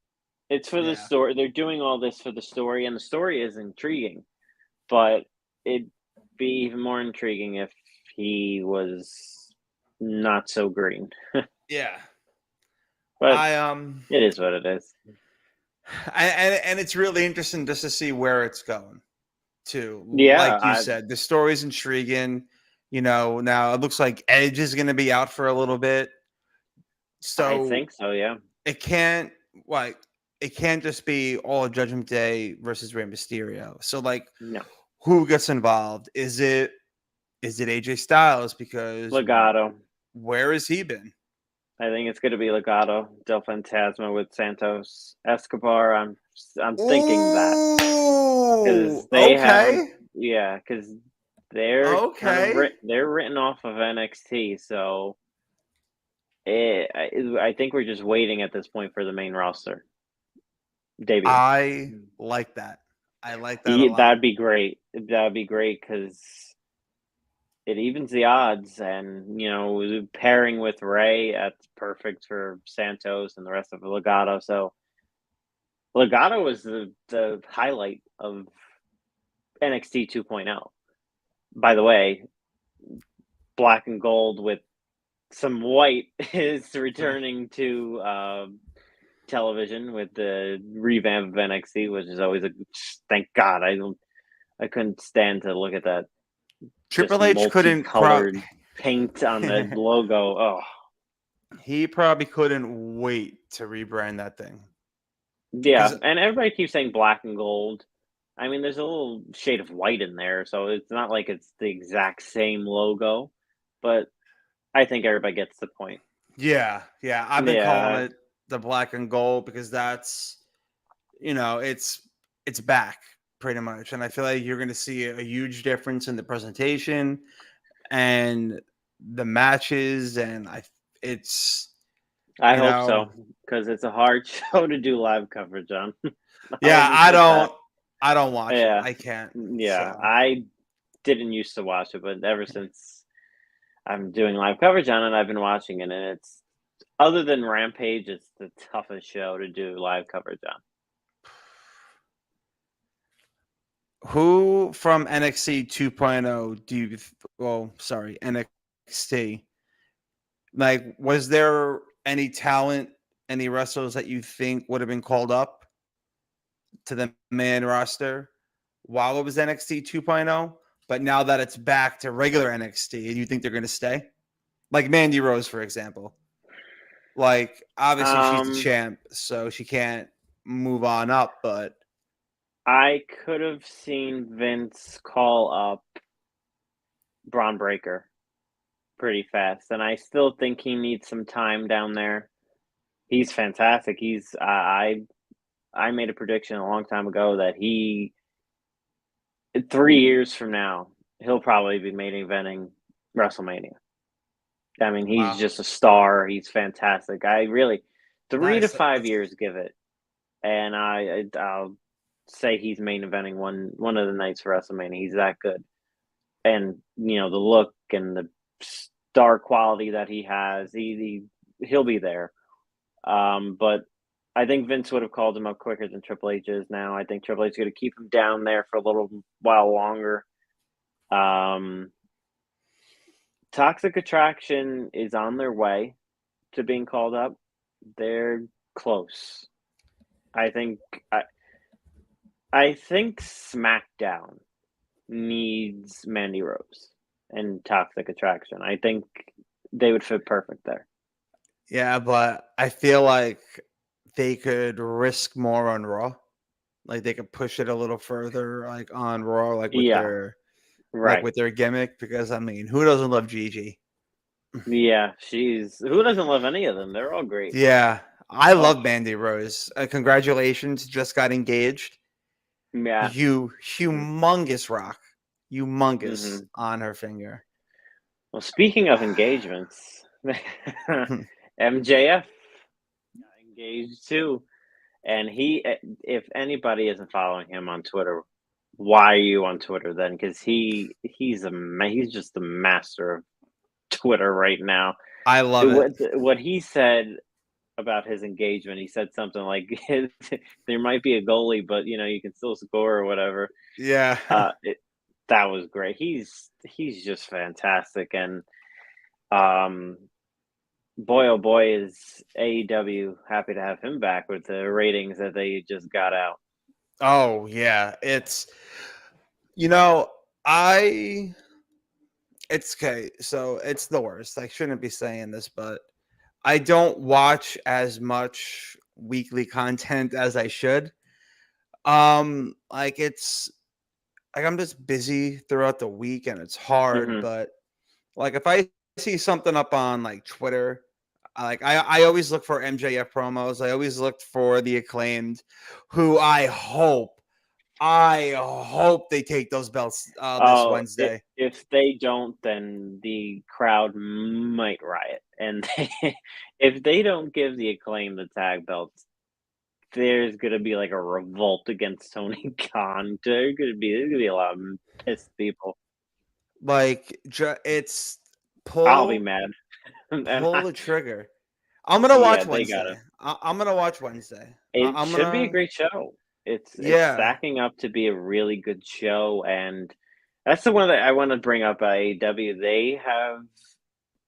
[SPEAKER 4] It's for the
[SPEAKER 3] Yeah.
[SPEAKER 4] story. They're doing all this for the story, and the story is intriguing. But it'd be even more intriguing if he was not so green.
[SPEAKER 3] Yeah.
[SPEAKER 4] But
[SPEAKER 3] I
[SPEAKER 4] it is what it is.
[SPEAKER 3] and it's really interesting just to see where it's going to.
[SPEAKER 4] Yeah,
[SPEAKER 3] Like you said, the story's intriguing. Now it looks like Edge is going to be out for a little bit.
[SPEAKER 4] I
[SPEAKER 3] So
[SPEAKER 4] think so. Yeah.
[SPEAKER 3] it can't like it can't just be all Judgment Day versus Rey Mysterio. So like
[SPEAKER 4] No.
[SPEAKER 3] who gets involved? Is it AJ Styles? Because
[SPEAKER 4] Legato.
[SPEAKER 3] where has he been?
[SPEAKER 4] I think it's going to be Legato, Del Fantasma with Santos Escobar. I'm thinking that because they haven't. Yeah, because they're they're written off of NXT, so I think we're just waiting at this point for the main roster debut.
[SPEAKER 3] I like that. I like that a lot.
[SPEAKER 4] That'd be great. That'd be great because it evens the odds, and pairing with Ray, that's perfect for Santos and the rest of the Legato. So Legato was the highlight of NXT 2.0. By the way, black and gold with some white is returning to television with the revamp of NXT, which is always thank God. I couldn't stand to look at that.
[SPEAKER 3] Triple H couldn't
[SPEAKER 4] colored paint on the logo. Oh,
[SPEAKER 3] he probably couldn't wait to rebrand that thing.
[SPEAKER 4] Yeah, and everybody keeps saying black and gold. I mean, there's a little shade of white in there, so it's not like it's the exact same logo, but I think everybody gets the point.
[SPEAKER 3] Yeah. I've been calling it the black and gold because that's, it's back pretty much, and I feel like you're going to see a huge difference in the presentation and the matches, and I
[SPEAKER 4] hope so because it's a hard show to do live coverage on.
[SPEAKER 3] Yeah, I don't watch it. I can't.
[SPEAKER 4] Yeah,
[SPEAKER 3] so.
[SPEAKER 4] I didn't used to watch it, but ever since I'm doing live coverage on it, I've been watching it, and it's other than Rampage, it's the toughest show to do live coverage on.
[SPEAKER 3] Who from NXT 2.0 do you? Well, sorry, NXT. Like, was there any talent, any wrestlers that you think would have been called up to the main roster while it was NXT 2.0? But now that it's back to regular NXT, do you think they're going to stay? Like Mandy Rose, for example. Like, obviously, she's the champ, so she can't move on up, but
[SPEAKER 4] I could have seen Vince call up Braun Breaker pretty fast, and I still think he needs some time down there. He's fantastic. I made a prediction a long time ago that 3 years from now, he'll probably be main eventing WrestleMania. I mean, he's
[SPEAKER 3] Wow.
[SPEAKER 4] just a star. He's fantastic. I really 3 to
[SPEAKER 3] Nice.
[SPEAKER 4] 5 years give it, and I'll say he's main eventing one of the nights for WrestleMania. He's that good, and the look and the star quality that he has, he'll be there. But I think Vince would have called him up quicker than Triple H is now. I think Triple H is going to keep him down there for a little while longer. Toxic Attraction is on their way to being called up. They're close. I think SmackDown needs Mandy Rose and Toxic Attraction. I think they would fit perfect there.
[SPEAKER 3] Yeah, but I feel like they could risk more on Raw. Like they could push it a little further, like on Raw, like with
[SPEAKER 4] Right.
[SPEAKER 3] their gimmick. Because I mean, who doesn't love Gigi?
[SPEAKER 4] Yeah, who doesn't love any of them? They're all great.
[SPEAKER 3] Yeah, I love Mandy Rose. Congratulations, just got engaged.
[SPEAKER 4] Yeah.
[SPEAKER 3] Humongous rock, humongous on her finger.
[SPEAKER 4] Well, speaking of engagements, MJF got engaged too. And if anybody isn't following him on Twitter, why are you on Twitter then? Because he's just the master of Twitter right now.
[SPEAKER 3] I love it.
[SPEAKER 4] What he said about his engagement, he said something like, "There might be a goalie, but you can still score or whatever."
[SPEAKER 3] Yeah,
[SPEAKER 4] that was great. He's just fantastic, and boy, oh boy, is AEW happy to have him back with the ratings that they just got out.
[SPEAKER 3] Oh yeah, it's it's okay. So it's the worst. I shouldn't be saying this, but I don't watch as much weekly content as I should. Like it's like I'm just busy throughout the week and it's hard, but like if I see something up on like Twitter, I always look for MJF promos. I always looked for the Acclaimed, who I hope they take those belts this Wednesday.
[SPEAKER 4] If they don't, then the crowd might riot. And if they don't give the Acclaim the tag belts, there's gonna be like a revolt against Tony Khan. There's gonna be a lot of pissed people.
[SPEAKER 3] Like it's
[SPEAKER 4] I'll be mad.
[SPEAKER 3] Pull the trigger. I'm gonna watch Wednesday. I'm gonna watch Wednesday.
[SPEAKER 4] It should be a great show. It's stacking up to be a really good show, and that's the one that I want to bring up. AEW,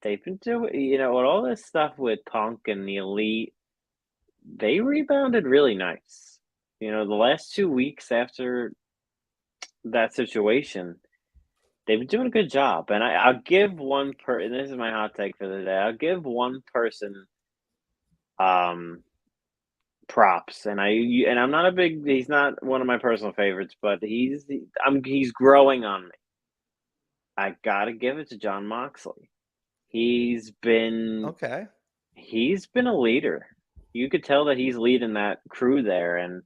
[SPEAKER 4] they've been doing, with all this stuff with Punk and the Elite. They rebounded really nice. The last 2 weeks after that situation, they've been doing a good job. And I'll give one person. This is my hot take for the day. I'll give one person props, and I'm not he's not one of my personal favorites, but he's growing on me. I gotta give it to Jon Moxley. He's been a leader. You could tell that he's leading that crew there, and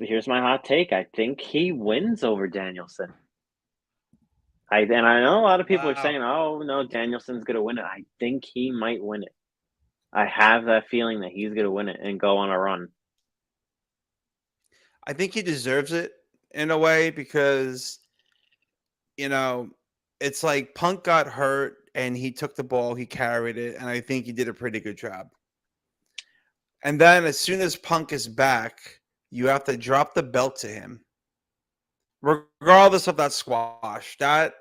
[SPEAKER 4] here's my hot take. I think he wins over Danielson. I know a lot of people are saying, "Oh no, Danielson's gonna win it." I think he might win it. I have that feeling that he's going to win it and go on a run.
[SPEAKER 3] I think he deserves it in a way because, it's like Punk got hurt and he took the ball, he carried it, and I think he did a pretty good job. And then as soon as Punk is back, you have to drop the belt to him. Regardless of that squash. That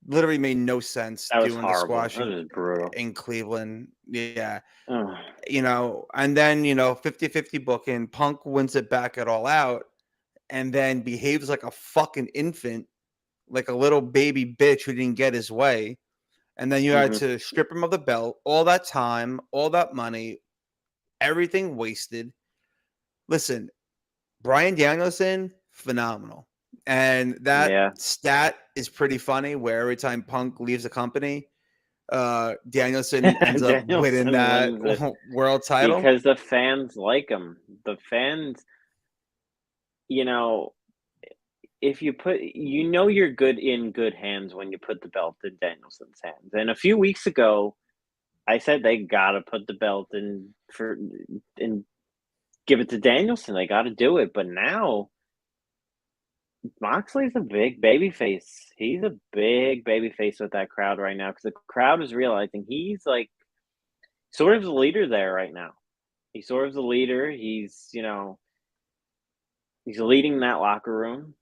[SPEAKER 3] literally made no sense doing the squash in Cleveland. Yeah. And then, 50-50 booking. Punk wins it back at All Out and then behaves like a fucking infant, like a little baby bitch who didn't get his way. And then you had to strip him of the belt, all that time, all that money, everything wasted. Listen, Bryan Danielson, phenomenal. And that stat is pretty funny where every time Punk leaves the company, Danielson ends up winning that world title.
[SPEAKER 4] Because the fans like him. The fans, if you put, you're good in good hands when you put the belt in Danielson's hands. And a few weeks ago, I said they gotta put the belt in and give it to Danielson. They got to do it. But now Moxley's a big baby face. He's a big baby face with that crowd right now because the crowd is realizing he's like sort of the leader there right now. He's sort of the leader. He's he's leading that locker room,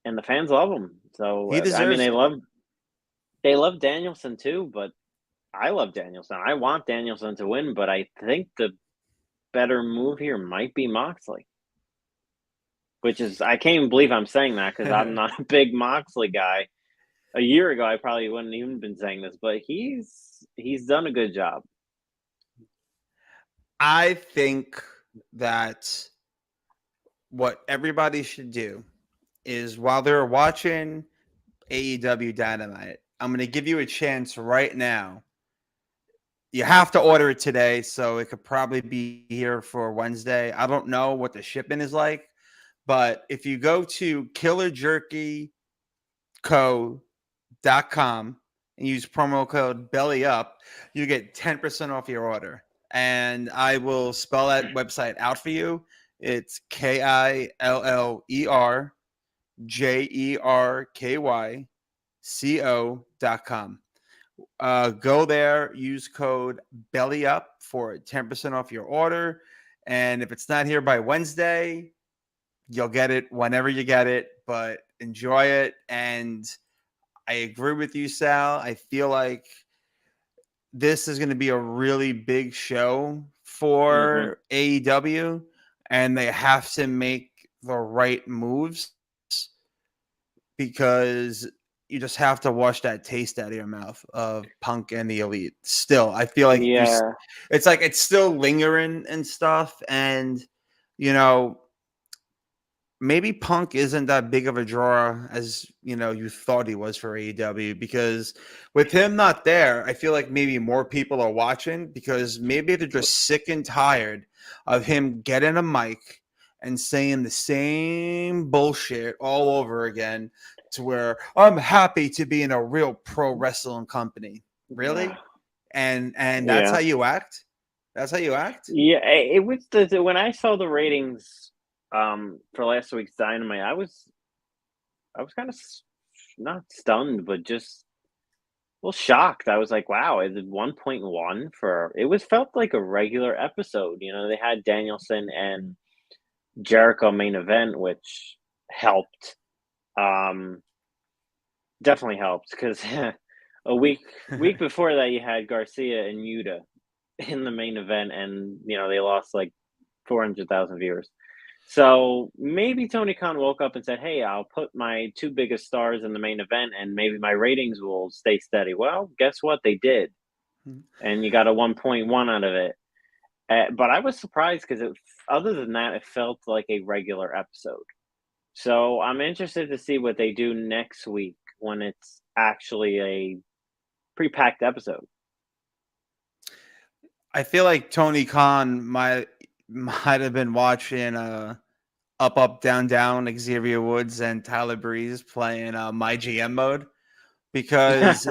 [SPEAKER 4] and the fans love him. So
[SPEAKER 3] He deserves
[SPEAKER 4] they love Danielson too, but I love Danielson. I want Danielson to win, but I think the better move here might be Moxley. Which is, I can't even believe I'm saying that because I'm not a big Moxley guy. A year ago, I probably wouldn't even been saying this, but he's done a good job.
[SPEAKER 3] I think that what everybody should do is while they're watching AEW Dynamite, I'm going to give you a chance right now. You have to order it today, so it could probably be here for Wednesday. I don't know what the shipping is like, but if you go to killerjerkyco.com and use promo code BELLYUP, you get 10% off your order. And I will spell that website out for you. It's KILLERJERKYCO.com. Go there, use code BELLYUP for 10% off your order. And if it's not here by Wednesday, you'll get it whenever you get it, but enjoy it. And I agree with you, Sal. I feel like this is going to be a really big show for AEW, and they have to make the right moves because you just have to wash that taste out of your mouth of Punk and the Elite. Still, I feel like it's like it's still lingering and stuff, and maybe Punk isn't that big of a draw as you thought he was for AEW, because with him not there, I feel like maybe more people are watching because maybe they're just sick and tired of him getting a mic and saying the same bullshit all over again, to where I'm happy to be in a real pro wrestling company. Really?
[SPEAKER 4] Yeah.
[SPEAKER 3] And that's how you act? That's how you act?
[SPEAKER 4] Yeah, it was when I saw the ratings for last week's Dynamite, I was kind of not stunned, but just a little shocked. I was like, wow, it did 1.1 felt like a regular episode. They had Danielson and Jericho main event, which helped. Definitely helped because a week before that you had Garcia and Yuta in the main event, and they lost like 400,000 viewers. So maybe Tony Khan woke up and said, hey, I'll put my two biggest stars in the main event and maybe my ratings will stay steady. Well, guess what? They did. And you got a 1.1 out of it. But I was surprised because other than that, it felt like a regular episode. So I'm interested to see what they do next week when it's actually a pre-packed episode.
[SPEAKER 3] I feel like Tony Khan might have been watching Up, Down, Down, Xavier Woods and Tyler Breeze playing My GM mode, because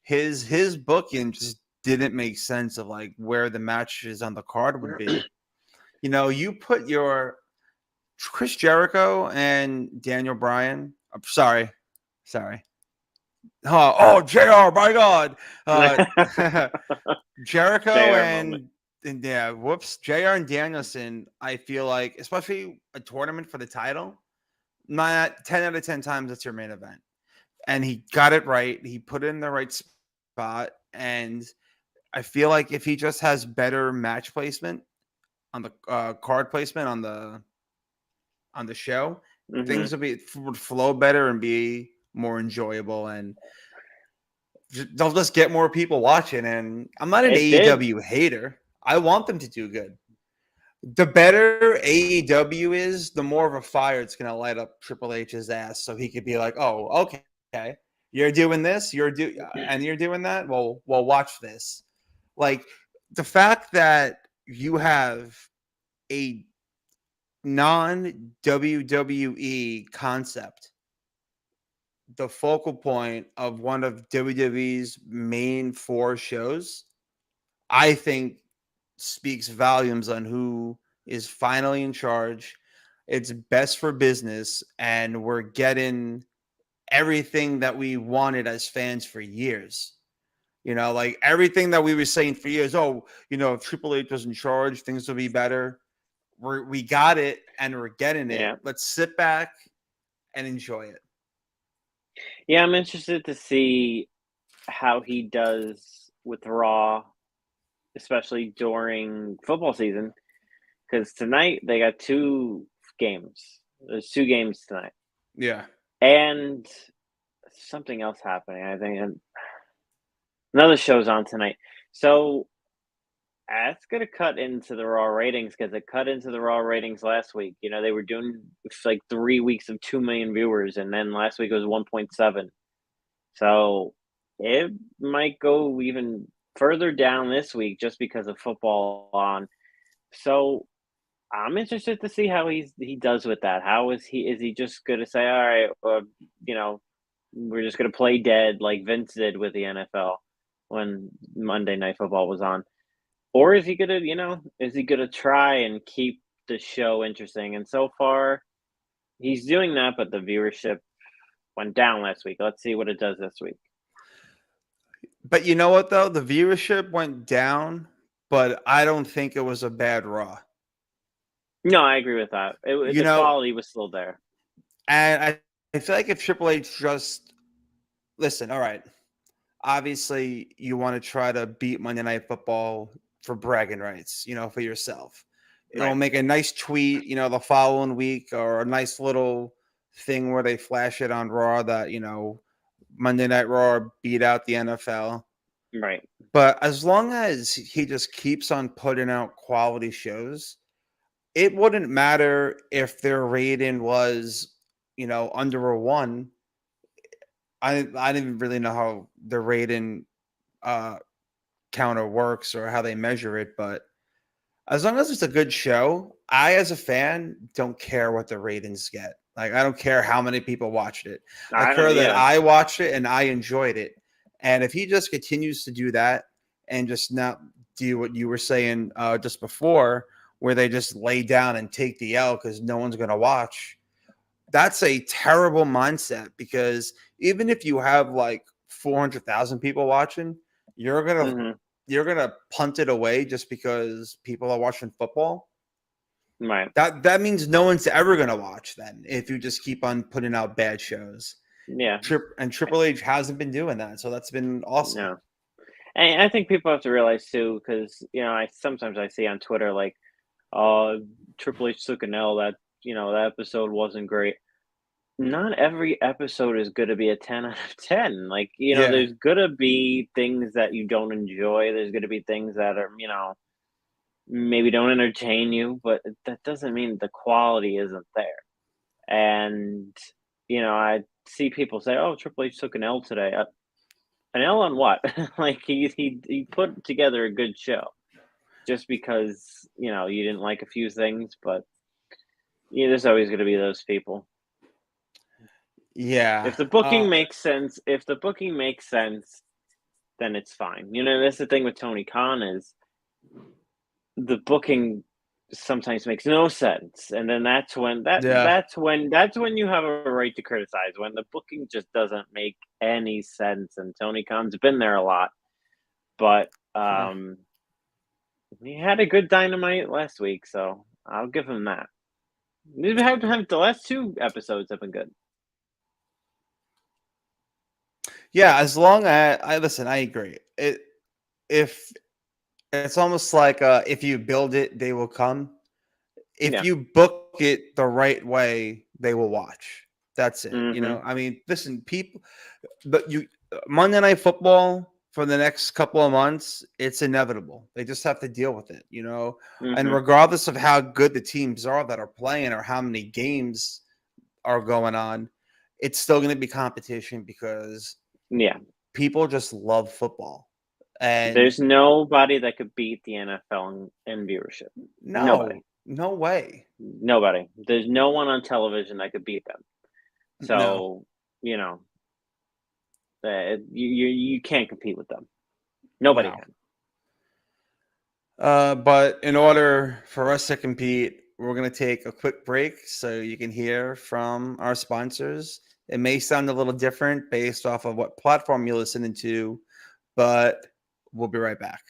[SPEAKER 3] his booking just didn't make sense of like where the matches on the card would be. You put your Chris Jericho and Daniel Bryan. I'm sorry. Oh, JR, my God. Jericho and JR and Danielson, I feel like, especially a tournament for the title, 10 out of 10 times it's your main event. And he got it right. He put it in the right spot. And I feel like if he just has better match placement on the card placement on the show, things would flow better and be more enjoyable, and they'll just get more people watching. And I'm not an AEW hater. I want them to do good. The better AEW is, the more of a fire it's going to light up Triple H's ass, so he could be like, oh, okay, you're doing this, and you're doing that. Well, watch this. Like, the fact that you have a non-WWE concept the focal point of one of WWE's main 4 shows, I think speaks volumes on who is finally in charge. It's best for business, and we're getting everything that we wanted as fans for years. Like everything that we were saying for years. Oh, if Triple H was in charge, things will be better. We got it, and we're getting it.
[SPEAKER 4] Yeah.
[SPEAKER 3] Let's sit back and enjoy it.
[SPEAKER 4] Yeah, I'm interested to see how he does with Raw, especially during football season. Because tonight they got 2 games. There's 2 games tonight.
[SPEAKER 3] Yeah.
[SPEAKER 4] And something else happening, I think. Another show's on tonight. So that's going to cut into the Raw ratings because it cut into the Raw ratings last week. They were doing like 3 weeks of 2 million viewers, and then last week it was 1.7. So it might go even further down this week just because of football on. So I'm interested to see how he does with that. How is he just going to say, all right, we're just going to play dead like Vince did with the NFL when Monday Night Football was on? Or is he going to try and keep the show interesting? And so far, he's doing that, but the viewership went down last week. Let's see what it does this week.
[SPEAKER 3] But you know what, though? The viewership went down, but I don't think it was a bad Raw.
[SPEAKER 4] No, I agree with that. The quality was still there.
[SPEAKER 3] And I feel like if Triple H just listen, all right, obviously you want to try to beat Monday Night Football for bragging rights, for yourself. It'll make a nice tweet, the following week, or a nice little thing where they flash it on Raw that, Monday Night Raw beat out the NFL.
[SPEAKER 4] Right.
[SPEAKER 3] But as long as he just keeps on putting out quality shows, it wouldn't matter if their rating was, under a 1. I didn't really know how the rating counter works or how they measure it, but as long as it's a good show, I, as a fan, don't care what the ratings get. Like, I don't care how many people watched it. I care that I watched it and I enjoyed it. And if he just continues to do that and just not do what you were saying just before, where they just lay down and take the L because no one's going to watch, that's a terrible mindset, because even if you have like 400,000 people watching, you're gonna punt it away just because people are watching football.
[SPEAKER 4] Right.
[SPEAKER 3] That means no one's ever gonna watch then if you just keep on putting out bad shows.
[SPEAKER 4] Yeah.
[SPEAKER 3] And Triple H hasn't been doing that, so that's been awesome.
[SPEAKER 4] No. And I think people have to realize too, because sometimes I see on Twitter like, Triple H took an L, that that episode wasn't great. Not every episode is going to be a 10 out of 10. Like, there's going to be things that you don't enjoy. There's going to be things that are, maybe don't entertain you, but that doesn't mean the quality isn't there. And, I see people say, oh, Triple H took an L today. An L on what? Like, he put together a good show just because, you didn't like a few things, but there's always going to be those people.
[SPEAKER 3] Yeah.
[SPEAKER 4] If the booking makes sense, then it's fine. That's the thing with Tony Khan, is the booking sometimes makes no sense, and then that's when you have a right to criticize, when the booking just doesn't make any sense. And Tony Khan's been there a lot, but he had a good Dynamite last week, so I'll give him that. The last 2 episodes have been good.
[SPEAKER 3] Yeah, as long as I agree. If it's almost like if you build it, they will come. If you book it the right way, they will watch. That's it.
[SPEAKER 4] Mm-hmm.
[SPEAKER 3] I mean, listen, people, but Monday Night Football for the next couple of months, it's inevitable. They just have to deal with it,
[SPEAKER 4] Mm-hmm.
[SPEAKER 3] And regardless of how good the teams are that are playing or how many games are going on, it's still going to be competition, because people just love football. And
[SPEAKER 4] there's nobody that could beat the NFL in viewership. Nobody.
[SPEAKER 3] No way.
[SPEAKER 4] Nobody. There's no one on television that could beat them. So, You can't compete with them. Nobody
[SPEAKER 3] No.
[SPEAKER 4] can.
[SPEAKER 3] But in order for us to compete, we're going to take a quick break so you can hear from our sponsors. It may sound a little different based off of what platform you're listening to, but we'll be right back.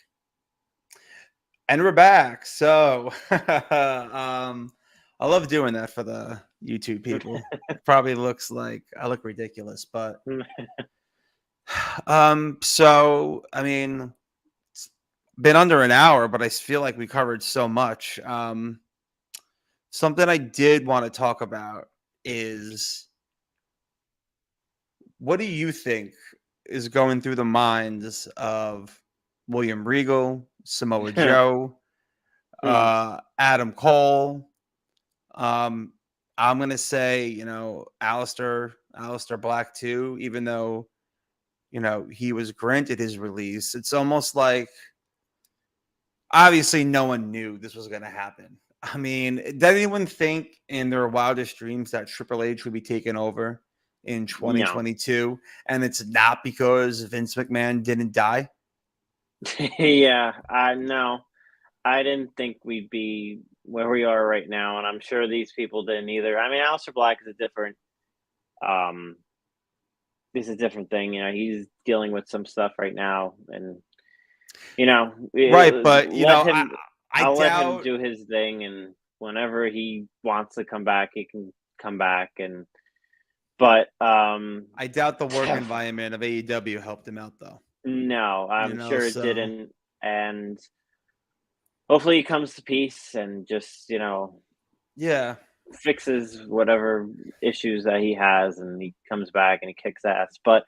[SPEAKER 3] And we're back. So I love doing that for the YouTube people. Probably looks like I look ridiculous, but so I mean, it's been under an hour, but I feel like we covered so much. Something I did want to talk about is, what do you think is going through the minds of William Regal, Samoa Joe, Adam Cole? I'm gonna say, Alistair Black too, even though he was granted his release. It's almost like, obviously no one knew this was gonna happen. I mean, did anyone think in their wildest dreams that Triple H would be taken over in 2022? No. And it's not because Vince McMahon didn't die?
[SPEAKER 4] Yeah, no. I didn't think we'd be where we are right now, and I'm sure these people didn't either. I mean, Aleister Black is a different thing. He's dealing with some stuff right now, and
[SPEAKER 3] right, but
[SPEAKER 4] I'll let him do his thing, and whenever he wants to come back, he can come back. But
[SPEAKER 3] I doubt the work environment of AEW helped him out, though.
[SPEAKER 4] No, I'm sure it didn't, and hopefully he comes to peace and just fixes whatever issues that he has, and he comes back and he kicks ass. But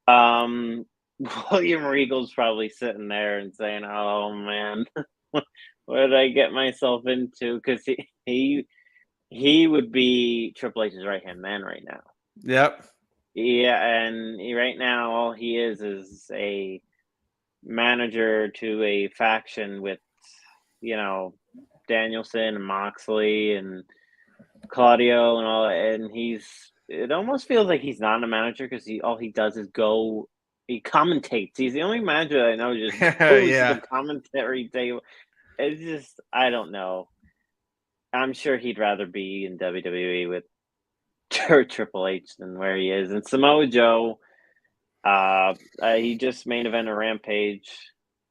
[SPEAKER 4] William Regal's probably sitting there and saying, "Oh man, what did I get myself into?" Because he would be Triple H's right hand man right now.
[SPEAKER 3] Yep.
[SPEAKER 4] Yeah, and right now all he is a manager to a faction with, Danielson and Moxley and Claudio and all, and it almost feels like he's not a manager because all he does is he commentates. He's the only manager that I know just goes to the commentary table. It's just, I don't know. I'm sure he'd rather be in WWE with Triple H than where he is. And Samoa Joe, he just main evented Rampage.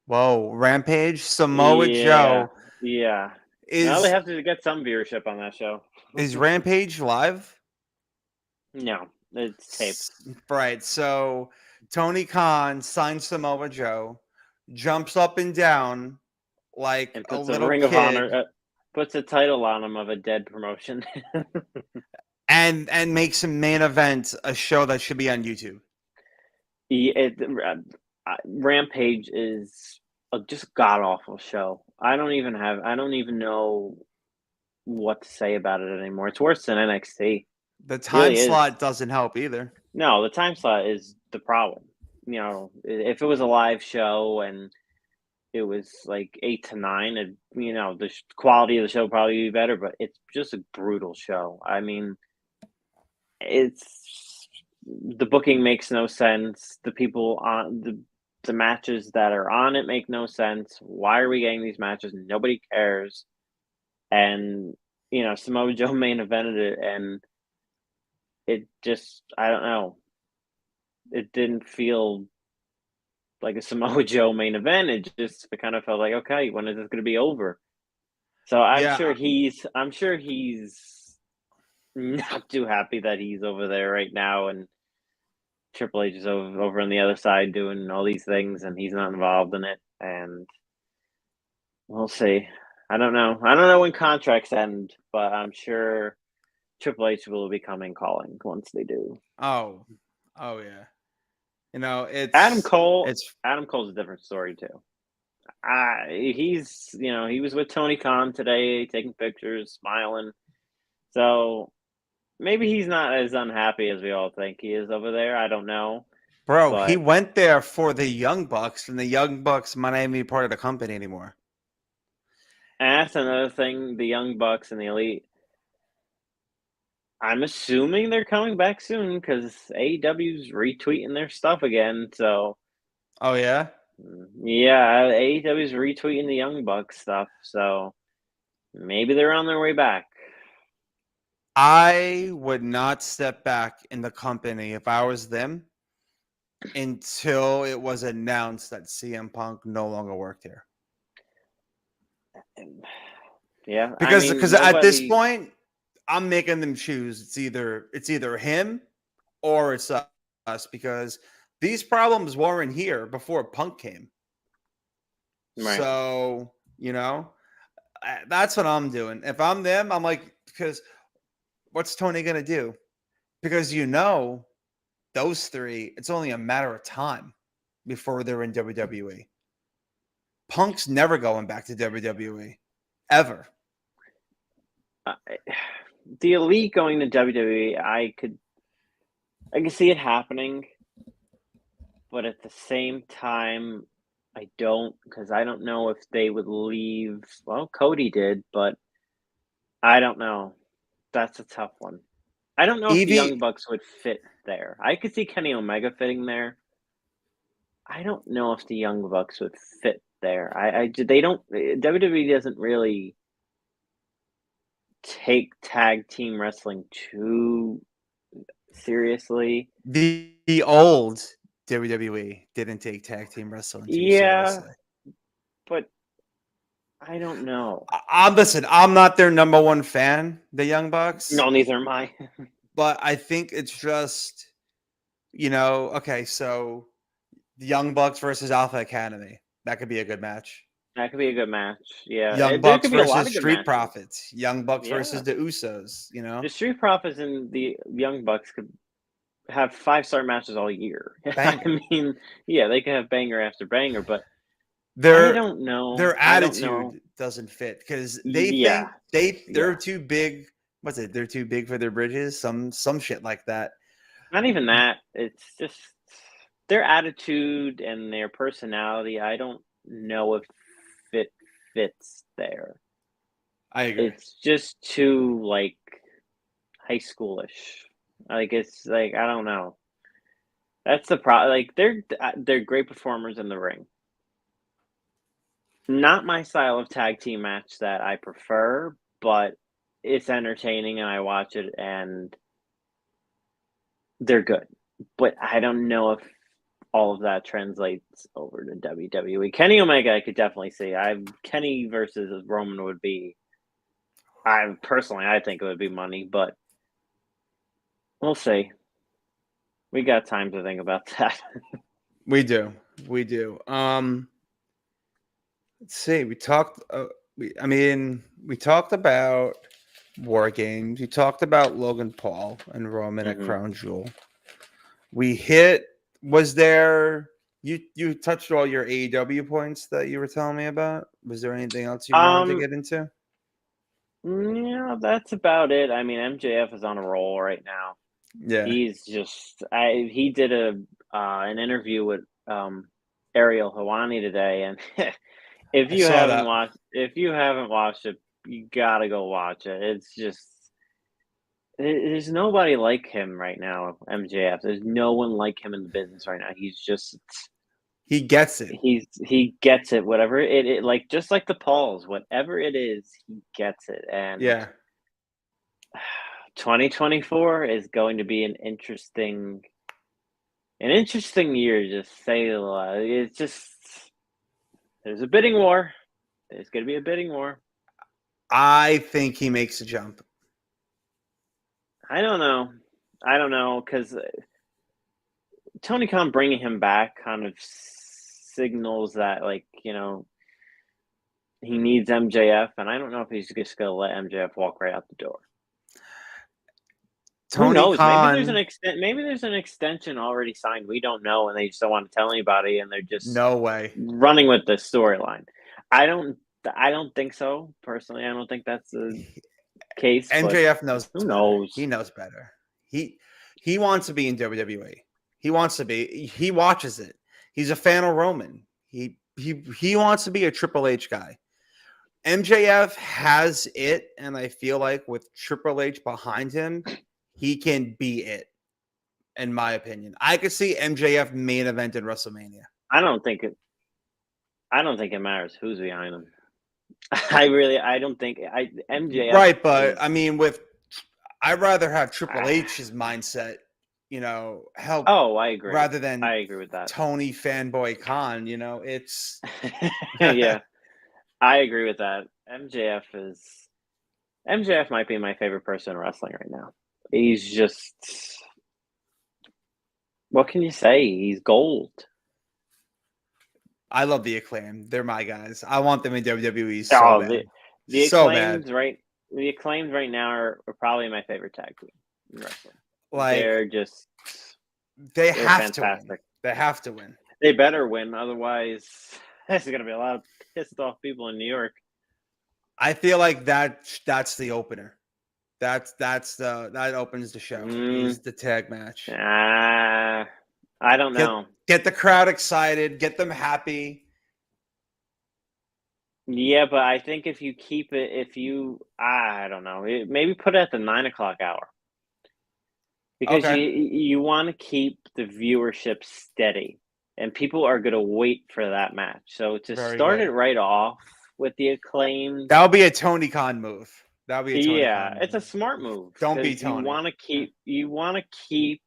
[SPEAKER 3] Whoa, Rampage? Samoa Joe.
[SPEAKER 4] Yeah. Now they have to get some viewership on that show.
[SPEAKER 3] Is Rampage live?
[SPEAKER 4] No, it's taped.
[SPEAKER 3] Right. So Tony Khan signs Samoa Joe, jumps up and down like
[SPEAKER 4] and puts
[SPEAKER 3] a little
[SPEAKER 4] Ring
[SPEAKER 3] kid.
[SPEAKER 4] Of Honor, puts a title on him of a dead promotion.
[SPEAKER 3] and makes him main event a show that should be on YouTube.
[SPEAKER 4] Rampage is just a god awful show. I don't even know what to say about it anymore. It's worse than NXT.
[SPEAKER 3] The time slot doesn't help either.
[SPEAKER 4] No, the time slot is the problem. If it was a live show and it was like 8 to 9, and the quality of the show would probably be better, but it's just a brutal show. I mean, the booking makes no sense. The people on the matches that are on it make no sense. Why are we getting these matches? Nobody cares. And Samoa Joe main evented it, and it just, I don't know. It didn't feel like a Samoa Joe main event. It kind of felt like, okay, when is this going to be over? So I'm sure he's not too happy that he's over there right now, and Triple H is over on the other side doing all these things, and he's not involved in it. And we'll see. I don't know when contracts end, but I'm sure Triple H will be coming calling once they do.
[SPEAKER 3] Oh yeah. It's
[SPEAKER 4] Adam Cole. Adam Cole's a different story too. He's he was with Tony Khan today, taking pictures, smiling. So maybe he's not as unhappy as we all think he is over there. I don't know.
[SPEAKER 3] Bro, he went there for the Young Bucks, and the Young Bucks might not even be part of the company anymore.
[SPEAKER 4] And that's another thing, the Young Bucks and the Elite. I'm assuming they're coming back soon because AEW's retweeting their stuff again. So
[SPEAKER 3] Oh yeah.
[SPEAKER 4] yeah, AEW's retweeting the Young Bucks stuff. So maybe they're on their way back.
[SPEAKER 3] I would not step back in the company if I was them until it was announced that CM Punk no longer worked here.
[SPEAKER 4] Yeah,
[SPEAKER 3] Because at this point, I'm making them choose. It's either him or it's us, because these problems weren't here before Punk came.
[SPEAKER 4] right.
[SPEAKER 3] So, that's what I'm doing. If I'm them, I'm like, because what's Tony going to do? Because those three, it's only a matter of time before they're in WWE. Punk's never going back to WWE, ever.
[SPEAKER 4] The Elite going to WWE, I can see it happening, but at the same time, I don't, because I don't know if they would leave. Well, Cody did, but I don't know. That's a tough one. I don't know if the Young Bucks would fit there. I could see Kenny Omega fitting there. I don't know if the Young Bucks would fit there. They don't. WWE doesn't really take tag team wrestling too seriously.
[SPEAKER 3] The old WWE didn't take tag team wrestling too seriously.
[SPEAKER 4] But I don't know.
[SPEAKER 3] Listen, I'm not their number one fan, the Young Bucks.
[SPEAKER 4] No, neither am I.
[SPEAKER 3] But I think it's just, okay, so the Young Bucks versus Alpha Academy. That could be a good match.
[SPEAKER 4] That could be a good match. Yeah.
[SPEAKER 3] Young Bucks versus Street Profits. Young Bucks versus the Usos,
[SPEAKER 4] The Street Profits and the Young Bucks could have 5-star matches all year.
[SPEAKER 3] Banger.
[SPEAKER 4] I mean, yeah, they could have banger after banger, but
[SPEAKER 3] I
[SPEAKER 4] don't know.
[SPEAKER 3] Their attitude doesn't fit because they think they're too big. What's it? They're too big for their bridges. Some shit like that.
[SPEAKER 4] Not even that. It's just their attitude and their personality. I don't know if it fits there.
[SPEAKER 3] I agree.
[SPEAKER 4] It's just too high schoolish. It's I don't know. That's the problem. They're great performers in the ring. Not my style of tag team match that I prefer, but it's entertaining and I watch it and they're good. But I don't know if all of that translates over to WWE. Kenny Omega, I could definitely see. Kenny versus Roman would be. I think it would be money, but we'll see. We got time to think about that.
[SPEAKER 3] We do. Let's see. We talked. We talked about War Games. We talked about Logan Paul and Roman at Crown Jewel. We hit. Was there? You touched all your AEW points that you were telling me about. Was there anything else you wanted to get into?
[SPEAKER 4] Yeah, that's about it. I mean, MJF is on a roll right now.
[SPEAKER 3] Yeah,
[SPEAKER 4] he's just. He did an interview with Ariel Helwani today, and if you haven't watched it, you gotta go watch it. It's just there's nobody like him right now, MJF. There's no one like him in the business right now. He's just
[SPEAKER 3] he gets it.
[SPEAKER 4] He gets it. Whatever it just like the Pauls, whatever it is, he gets it. And 2024 is going to be an interesting year. Just say a lot. It's just. There's a bidding war. There's going to be a bidding war.
[SPEAKER 3] I think he makes a jump.
[SPEAKER 4] I don't know because Tony Khan bringing him back kind of signals that, he needs MJF, and I don't know if he's just going to let MJF walk right out the door. Who knows?
[SPEAKER 3] Khan,
[SPEAKER 4] maybe there's an extension already signed. We don't know, and they just don't want to tell anybody, and they're just
[SPEAKER 3] no way
[SPEAKER 4] running with the storyline. I don't think so personally. I don't think that's the case.
[SPEAKER 3] MJF knows.
[SPEAKER 4] Who knows?
[SPEAKER 3] He knows better. He wants to be in WWE. He wants to be. He watches it. He's a fan of Roman. He wants to be a Triple H guy. MJF has it, and I feel like with Triple H behind him, he can be it. In my opinion, I could see MJF main event in WrestleMania.
[SPEAKER 4] I don't think it matters who's behind him. I don't think MJF.
[SPEAKER 3] Right, but I mean, I'd rather have Triple H's mindset, help.
[SPEAKER 4] Oh, I agree.
[SPEAKER 3] Rather than
[SPEAKER 4] I agree with that.
[SPEAKER 3] Tony fanboy Khan, it's
[SPEAKER 4] yeah, I agree with that. MJF might be my favorite person in wrestling right now. He's just, what can you say? He's gold.
[SPEAKER 3] I love the Acclaim. They're my guys. I want them in WWE so bad.
[SPEAKER 4] The
[SPEAKER 3] so
[SPEAKER 4] Acclaimed
[SPEAKER 3] bad.
[SPEAKER 4] right. The Acclaimed right now are probably my favorite tag team in wrestling.
[SPEAKER 3] Like they're have fantastic. To win. They have to win.
[SPEAKER 4] They better win, otherwise there's going to be a lot of pissed off people in New York.
[SPEAKER 3] I feel like that's the opener. That opens the show. Is the tag match.
[SPEAKER 4] I don't know.
[SPEAKER 3] Get the crowd excited. Get them happy.
[SPEAKER 4] Yeah, but I think if you keep it, I don't know, maybe put it at the 9:00 hour, because you want to keep the viewership steady, and people are going to wait for that match. So to start it right off with the Acclaimed,
[SPEAKER 3] that'll be a Tony Khan move. That'll be a Tony Khan move.
[SPEAKER 4] It's a smart move.
[SPEAKER 3] Don't be Tony.
[SPEAKER 4] You want to keep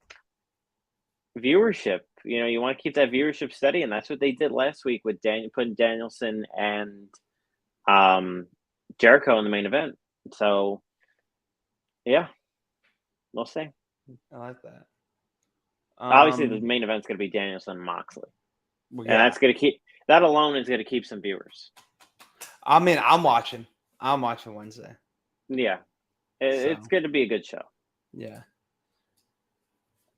[SPEAKER 4] viewership. You want to keep that viewership steady, and that's what they did last week with putting Danielson and Jericho in the main event. So, yeah, we'll see.
[SPEAKER 3] I like that.
[SPEAKER 4] Obviously, the main event's going to be Danielson and Moxley, and that's going to keep that alone is going to keep some viewers.
[SPEAKER 3] I mean, I'm watching Wednesday.
[SPEAKER 4] Yeah, it's going to be a good show.
[SPEAKER 3] Yeah.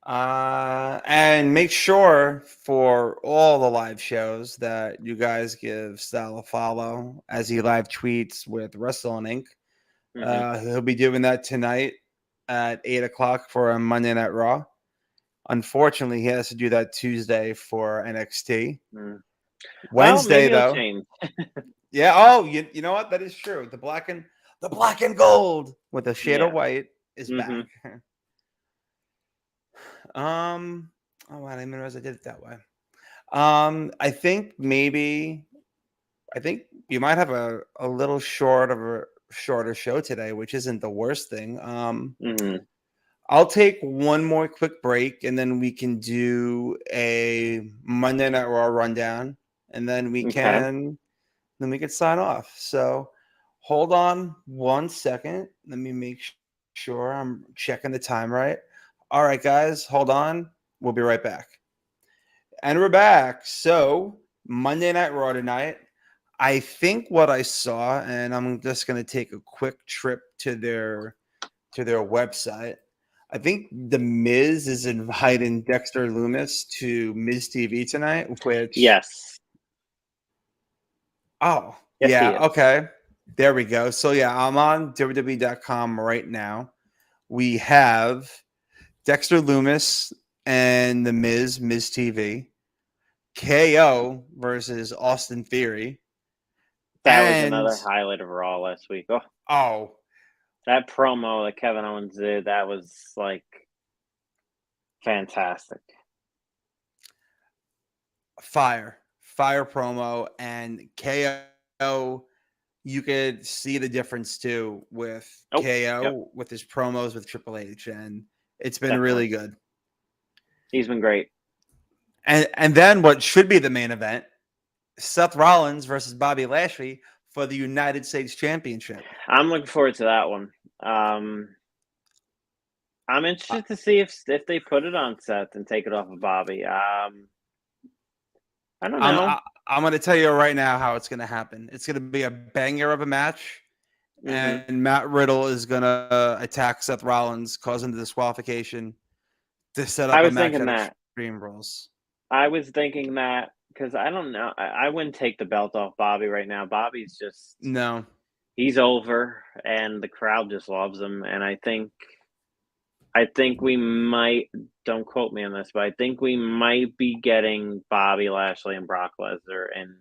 [SPEAKER 3] And make sure for all the live shows that you guys give Sal a follow as he live tweets with Rasslin Inc. Mm-hmm. He'll be doing that tonight at 8:00 for a Monday Night Raw. Unfortunately, he has to do that Tuesday for NXT. Wednesday, though. Yeah. Oh, you know what? That is true. The black and gold with a shade of white is back. Oh, wow, I didn't realize I did it that way. I think you might have a little shorter show today, which isn't the worst thing. I'll take one more quick break, and then we can do a Monday Night Raw rundown, and then we can sign off. So hold on 1 second. Let me make sure I'm checking the time right. All right, guys, hold on. We'll be right back. And we're back. So Monday Night Raw tonight. I think what I saw, and I'm just going to take a quick trip to their website. I think The Miz is inviting Dexter Lumis to Miz TV tonight, which...
[SPEAKER 4] Yes.
[SPEAKER 3] Oh, yes, yeah, okay. There we go. So, yeah, I'm on WWE.com right now. We have Dexter Lumis and The Miz TV. KO versus Austin Theory.
[SPEAKER 4] That was another highlight of Raw last week.
[SPEAKER 3] Oh.
[SPEAKER 4] That promo that Kevin Owens did, that was like fantastic.
[SPEAKER 3] Fire promo, and KO, you could see the difference too with KO with his promos with Triple H, and it's been really good.
[SPEAKER 4] He's been great.
[SPEAKER 3] And then what should be the main event, Seth Rollins versus Bobby Lashley for the United States Championship.
[SPEAKER 4] I'm looking forward to that one. I'm interested to see if they put it on Seth and take it off of Bobby. I don't know.
[SPEAKER 3] I'm going to tell you right now how it's going to happen. It's going to be a banger of a match, and Matt Riddle is going to attack Seth Rollins, causing the disqualification to set up a match at Extreme Rules.
[SPEAKER 4] I was thinking that because I don't know. I wouldn't take the belt off Bobby right now. Bobby's just...
[SPEAKER 3] No.
[SPEAKER 4] He's over, and the crowd just loves him. And I think we might, don't quote me on this, but I think we might be getting Bobby Lashley and Brock Lesnar in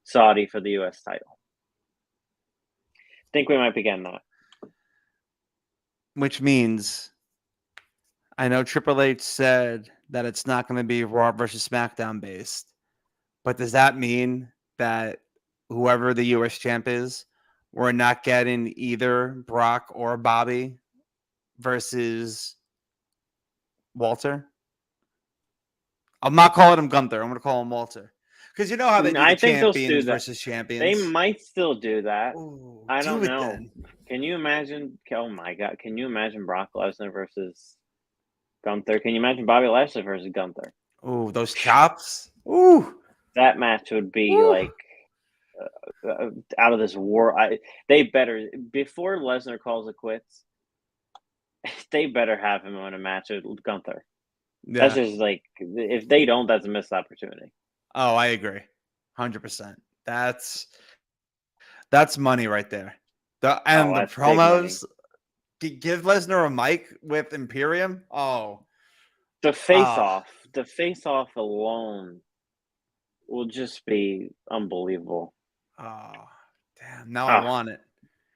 [SPEAKER 4] Saudi for the U.S. title. I think we might be getting that.
[SPEAKER 3] Which means I know Triple H said that it's not going to be Raw versus SmackDown based, but does that mean that whoever the US champ is, we're not getting either Brock or Bobby versus Walter? I'm not calling him Gunther. I'm going to call him Walter. Because you know how they do the
[SPEAKER 4] I think they'll do
[SPEAKER 3] champions
[SPEAKER 4] that.
[SPEAKER 3] versus champions.
[SPEAKER 4] They might still do that.
[SPEAKER 3] Ooh,
[SPEAKER 4] I don't know.
[SPEAKER 3] Then.
[SPEAKER 4] Can you imagine? Oh my God! Can you imagine Brock Lesnar versus Gunther? Can you imagine Bobby Lashley versus Gunther?
[SPEAKER 3] Ooh, those chops. Ooh,
[SPEAKER 4] that match would be like out of this world. They better, before Lesnar calls it quits, they better have him win a match with Gunther. Yeah. That's just like, if they don't, that's a missed opportunity.
[SPEAKER 3] Oh, I agree, 100%. That's money right there. The promos. Give Lesnar a mic with Imperium. Oh,
[SPEAKER 4] the face-off alone will just be unbelievable.
[SPEAKER 3] Oh, damn! Now I want it.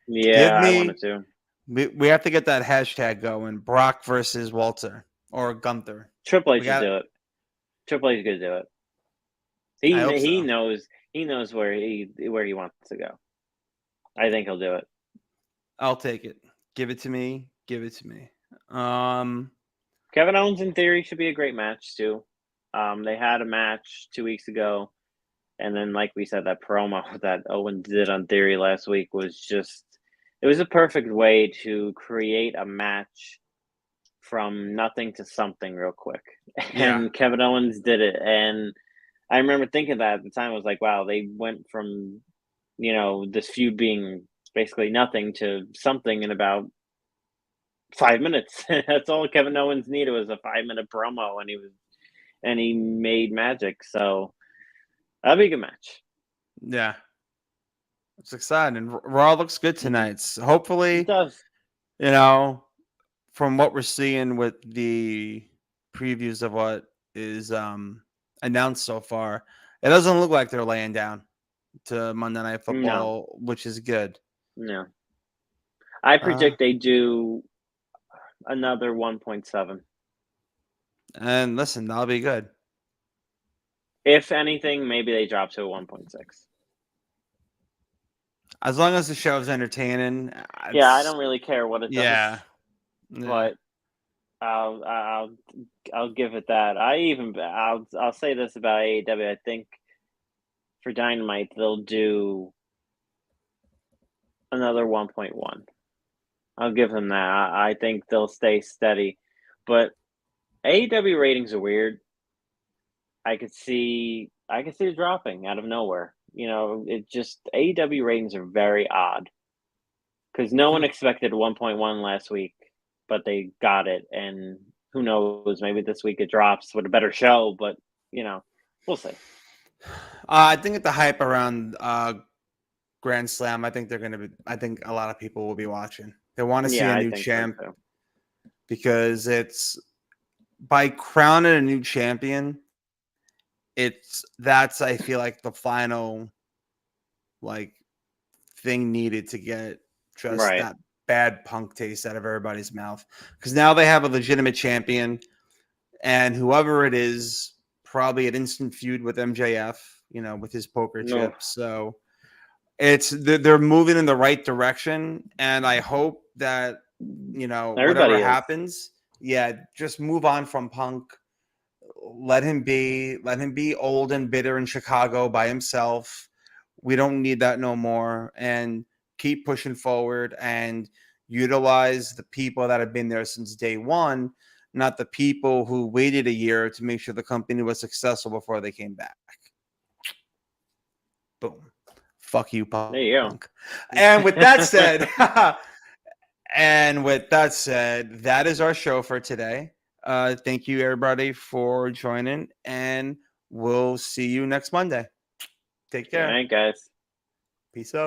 [SPEAKER 4] Yeah, I want it too.
[SPEAKER 3] We have to get that hashtag going. Brock versus Walter or Gunther.
[SPEAKER 4] Triple H should do it. Triple H is gonna do it. He knows where he wants to go. I think he'll do it.
[SPEAKER 3] I'll take it. Give it to me. Give it to me.
[SPEAKER 4] Kevin Owens in theory should be a great match too. They had a match 2 weeks ago, and then like we said, that promo that Owens did on Theory last week was just, it was a perfect way to create a match from nothing to something real quick.
[SPEAKER 3] Yeah.
[SPEAKER 4] And Kevin Owens did it, and I remember thinking that at the time. I was like, wow, they went from, this feud being basically nothing to something in about 5 minutes. That's all Kevin Owens needed, was a 5-minute promo, and he made magic. So that'd be a good match.
[SPEAKER 3] Yeah, it's exciting. Raw looks good tonight. So hopefully,
[SPEAKER 4] it does.
[SPEAKER 3] From what we're seeing with the previews of what is announced so far, it doesn't look like they're laying down to Monday Night Football, which is good.
[SPEAKER 4] No, I predict they do another 1.7.
[SPEAKER 3] And listen, that'll be good.
[SPEAKER 4] If anything, maybe they drop to a 1.6.
[SPEAKER 3] As long as the show is entertaining.
[SPEAKER 4] Yeah, I don't really care what it does.
[SPEAKER 3] Yeah.
[SPEAKER 4] But I'll give it that. I'll say this about AEW. I think for Dynamite they'll do another 1.1. I'll give them that. I think they'll stay steady. But AEW ratings are weird. I could see it dropping out of nowhere. It just, AEW ratings are very odd. Because no one expected 1.1 last week, but they got it. And who knows, maybe this week it drops with a better show, but, we'll see.
[SPEAKER 3] I think at the hype around Grand Slam, I think a lot of people will be watching. They want to see a new champ, so because it's, by crowning a new champion, that's I feel like the final thing needed to get just that bad Punk taste out of everybody's mouth. Because now they have a legitimate champion, and whoever it is, probably an instant feud with MJF, with his poker chip. So they're moving in the right direction, and I hope that whatever happens, just move on from Punk. Let him be old and bitter in Chicago by himself. We don't need that no more, and keep pushing forward and utilize the people that have been there since day one, not the people who waited a year to make sure the company was successful before they came back. Boom. Fuck you, Punk.
[SPEAKER 4] There you go.
[SPEAKER 3] And with that said, that is our show for today. Thank you, everybody, for joining, and we'll see you next Monday. Take care.
[SPEAKER 4] All right, guys.
[SPEAKER 3] Peace out.